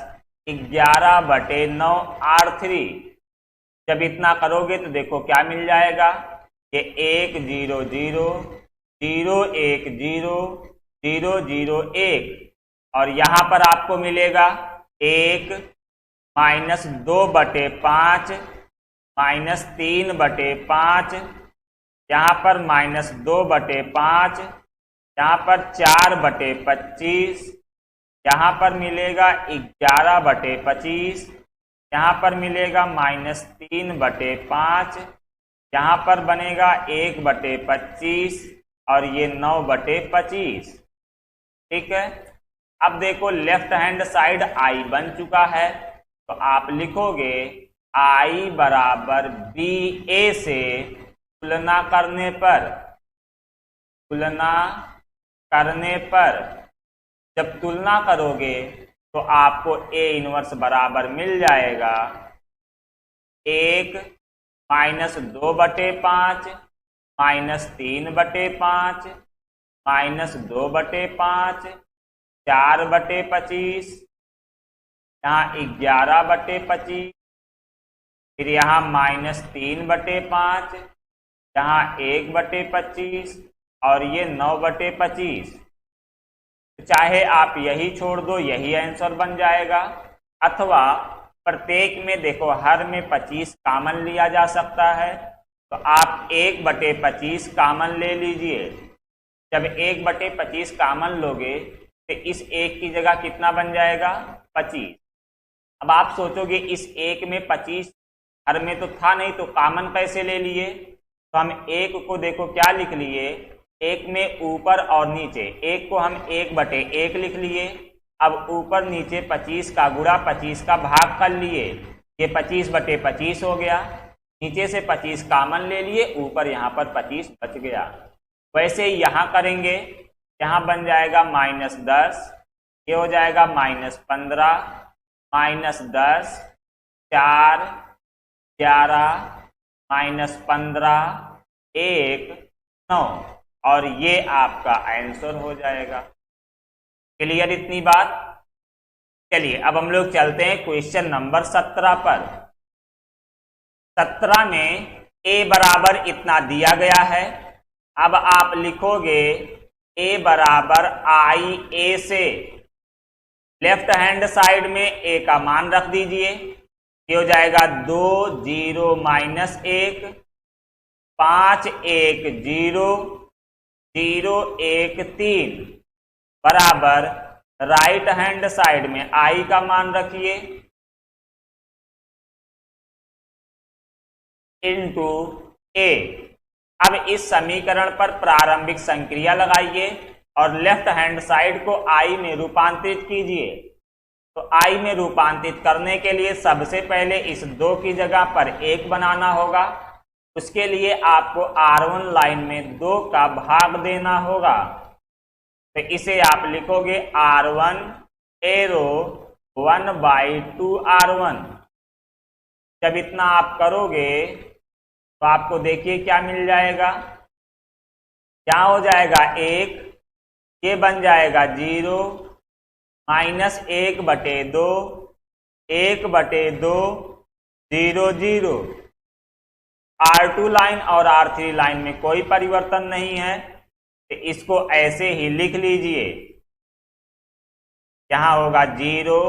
S1: 11/9 R3। जब इतना करोगे तो देखो क्या मिल जाएगा, ये 1 0 0 0 1 0 0 0 1 और यहाँ पर आपको मिलेगा 1 -2/5 -3/5, यहाँ पर -2/5, यहाँ पर 4/25, यहाँ पर मिलेगा 11/25, यहाँ पर मिलेगा -3/5, यहाँ पर बनेगा 1/25 और ये 9/25। ठीक है। अब देखो लेफ्ट हैंड साइड I बन चुका है, तो आप लिखोगे I बराबर BA से तुलना करने पर जब तुलना करोगे तो आपको A इनवर्स बराबर मिल जाएगा 1 -2/5 -3/5 -2/5 4/25, यहाँ 11/25, फिर यहाँ -3/5, यहाँ 1/25 और ये 9/25। चाहे आप यही छोड़ दो, यही आंसर बन जाएगा, अथवा प्रत्येक में देखो हर में 25 कॉमन लिया जा सकता है, तो आप 1/25 कॉमन ले लीजिए। जब 1/25 कॉमन लोगे तो इस 1 की जगह कितना बन जाएगा, 25। अब आप सोचोगे इस 1 में 25 हर में तो था नहीं, तो कॉमन कैसे ले लिए। तो हम 1 को देखो क्या लिख लिए, 1 में ऊपर और नीचे, 1 को हम 1/1 लिख लिए। अब ऊपर नीचे 25 का गुणा 25 का भाग कर लिए, ये 25/25 हो गया। नीचे से 25 कॉमन ले लिए, ऊपर यहाँ पर 25 बच गया। वैसे ही यहाँ करेंगे, यहाँ बन जाएगा -10, ये हो जाएगा -15, -10, 4, 11, -15, 1, 9 और ये आपका आंसर हो जाएगा। क्लियर इतनी बात। चलिए अब हम लोग चलते हैं क्वेश्चन नंबर 17 पर। 17 में A बराबर इतना दिया गया है। अब आप लिखोगे A बराबर IA से लेफ्ट हैंड साइड में A का मान रख दीजिए, ये हो जाएगा 2 0 -1 5 1 0 0 1 3 बराबर राइट हैंड साइड में I का मान रखिए इनटू A। अब इस समीकरण पर प्रारंभिक संक्रिया लगाइए और लेफ्ट हैंड साइड को I में रूपांतरित कीजिए। तो I में रूपांतरित करने के लिए सबसे पहले इस 2 की जगह पर 1 बनाना होगा। उसके लिए आपको R1 लाइन में 2 का भाग देना होगा। तो इसे आप लिखोगे R1 एरो 1/2 R1। जब इतना आप करोगे तो आपको देखिए क्या मिल जाएगा, क्या हो जाएगा 1, ये बन जाएगा 0 -1/2 1/2 0 0। R2 लाइन और R3 लाइन में कोई परिवर्तन नहीं है, तो इसको ऐसे ही लिख लीजिए। यहां होगा 0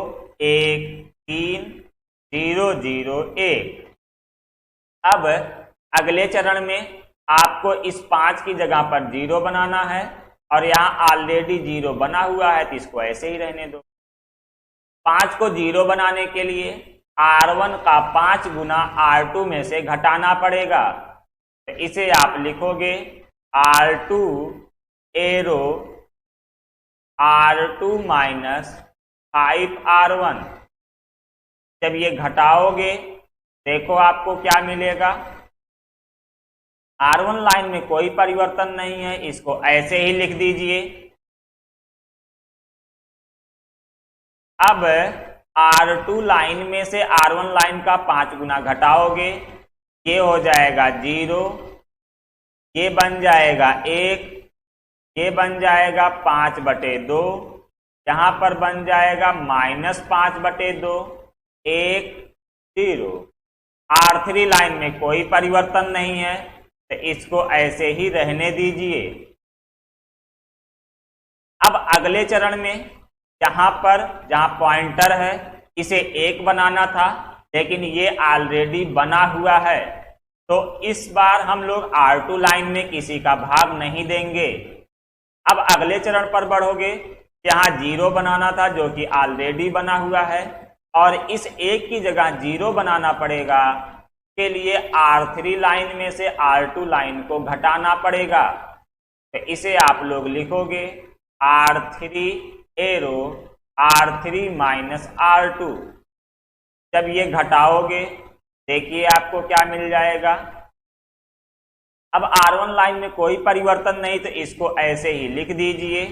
S1: 1 3 0 0 1। अब अगले चरण में आपको इस 5 की जगह पर 0 बनाना है और यहाँ ऑलरेडी 0 बना हुआ है तो इसको ऐसे ही रहने दो। 5 को 0 बनाने के लिए R1 का 5 गुना R2 में से घटाना पड़ेगा, तो इसे आप लिखोगे R2 arrow R2 minus 5R1। जब ये घटाओगे देखो आपको क्या मिलेगा। R1 लाइन में कोई परिवर्तन नहीं है, इसको ऐसे ही लिख दीजिए। अब R2 लाइन में से R1 लाइन का 5 गुना घटाओगे, ये हो जाएगा 0, ये बन जाएगा 1, ये बन जाएगा 5/2, यहाँ पर बन जाएगा -5/2, 1 0। R3 लाइन में कोई परिवर्तन नहीं है तो इसको ऐसे ही रहने दीजिए। अब अगले चरण में यहाँ पर जहाँ पॉइंटर है इसे 1 बनाना था, लेकिन ये ऑलरेडी बना हुआ है, तो इस बार हम लोग R2 लाइन में किसी का भाग नहीं देंगे। अब अगले चरण पर बढ़ोगे, यहाँ 0 बनाना था जो कि ऑलरेडी बना हुआ है, और इस 1 की जगह 0 बनाना पड़ेगा, के लिए R3 लाइन में से R2 लाइन को घटाना पड़ेगा, तो इसे आप लोग लिखोगे R3 arrow R3 minus R2। जब ये घटाओगे देखिए आपको क्या मिल जाएगा। अब R1 लाइन में कोई परिवर्तन नहीं तो इसको ऐसे ही लिख दीजिए।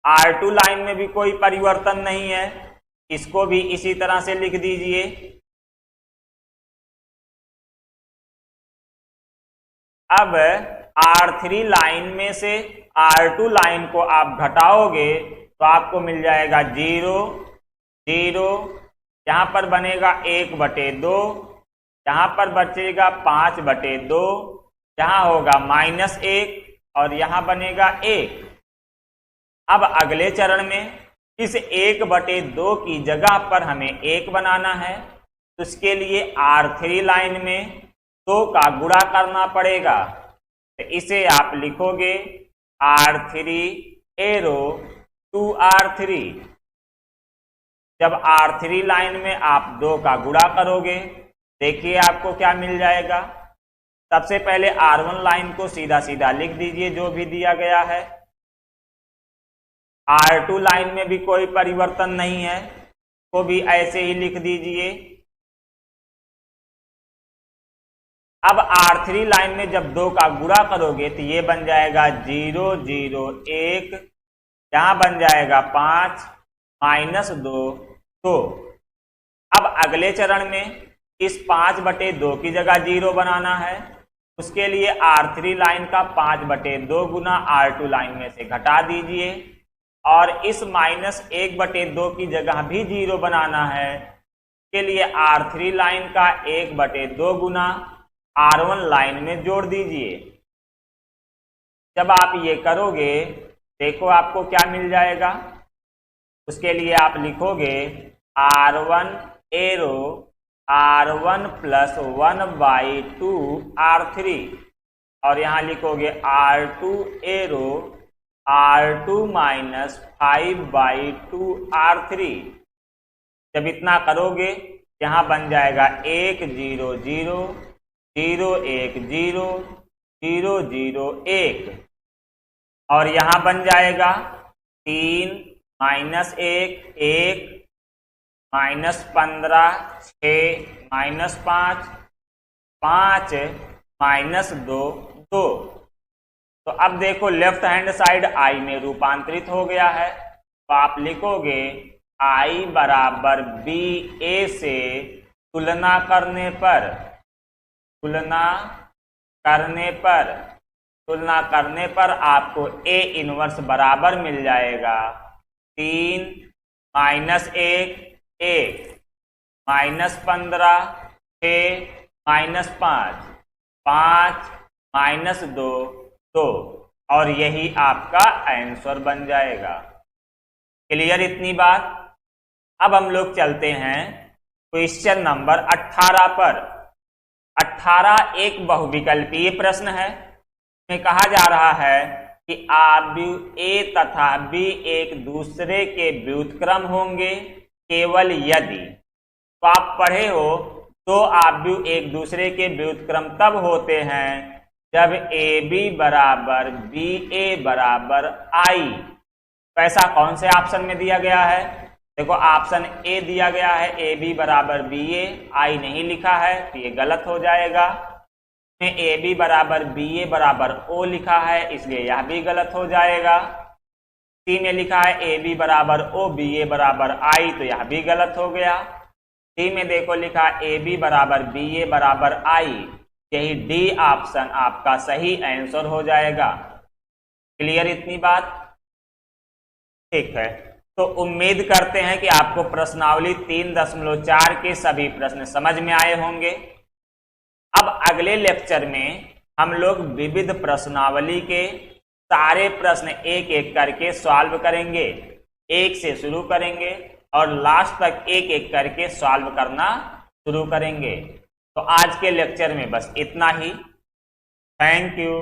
S1: R2 लाइन में भी कोई परिवर्तन नहीं है, इसको भी इसी तरह से लिख दीजिए। अब R3 लाइन में से R2 लाइन को आप घटाओगे तो आपको मिल जाएगा 0 0, यहाँ पर बनेगा 1/2, यहाँ पर बचेगा 5/2, यहाँ होगा -1 और यहाँ बनेगा 1। अब अगले चरण में इस 1/2 की जगह पर हमें 1 बनाना है, तो उसके लिए R3 लाइन में 2 का गुणा करना पड़ेगा, तो इसे आप लिखोगे R3 एरो 2R3। जब R3 लाइन में आप 2 का गुणा करोगे देखिए आपको क्या मिल जाएगा। सबसे पहले R1 लाइन को सीधा सीधा लिख दीजिए जो भी दिया गया है। R2 लाइन में भी कोई परिवर्तन नहीं है, को भी ऐसे ही लिख दीजिए। अब R3 लाइन में जब 2 का गुणा करोगे तो ये बन जाएगा 0 0 1, यहाँ बन जाएगा 5 -2 2। अब अगले चरण में इस 5/2 की जगह 0 बनाना है, उसके लिए R3 लाइन का 5/2 गुना R2 लाइन में से घटा दीजिए, और इस -1/2 की जगह भी 0 बनाना है, के लिए R3 लाइन का 1/2 गुना R1 लाइन में जोड़ दीजिए। जब आप ये करोगे देखो आपको क्या मिल जाएगा। उसके लिए आप लिखोगे R1 एरो R1 + 1/2 R3, और यहाँ लिखोगे R2 arrow R2 minus 5/2 R3। जब इतना करोगे यहाँ बन जाएगा 1 0 0 0 1 0 0 0 1, और यहाँ बन जाएगा 3 -1 1 -15 6 -5 5 -2 2। तो अब देखो लेफ्ट हैंड साइड I में रूपांतरित हो गया है, तो आप लिखोगे I बराबर BA से तुलना करने पर आपको A इनवर्स बराबर मिल जाएगा 3 -1 1 -15 6 -5 5 -2 2, और यही आपका आंसर बन जाएगा। क्लियर इतनी बात। अब हम लोग चलते हैं क्वेश्चन नंबर 18 पर। 18 एक बहुविकल्पीय प्रश्न है। इसमें कहा जा रहा है कि आव्यूह ए तथा बी एक दूसरे के व्युत्क्रम होंगे केवल यदि। तो आप पढ़े हो, दो आव्यूह एक दूसरे के व्युत्क्रम तब होते हैं जब ए बी बराबर बी ए बराबर आई। पैसा कौन से ऑप्शन में दिया गया है? देखो ऑप्शन ए दिया गया है ए बी बराबर बी ए, आई नहीं लिखा है तो ये गलत हो जाएगा। में ए बी बराबर बी ए बराबर ओ लिखा है इसलिए यह भी गलत हो जाएगा। सी में लिखा है ए बी बराबर ओ बी ए बराबर आई तो यह भी गलत हो गया। डी में देखो लिखा ए बी बराबर बी ए बराबर आई, यही डी ऑप्शन आपका सही आंसर हो जाएगा। क्लियर इतनी बात? ठीक है, तो उम्मीद करते हैं कि आपको प्रश्नावली 3.4 के सभी प्रश्न समझ में आए होंगे। अब अगले लेक्चर में हम लोग विविध प्रश्नावली के सारे प्रश्न एक एक करके सॉल्व करेंगे। एक से शुरू करेंगे और लास्ट तक एक एक करके सॉल्व करना शुरू करेंगे। तो आज के लेक्चर में बस इतना ही। Thank you.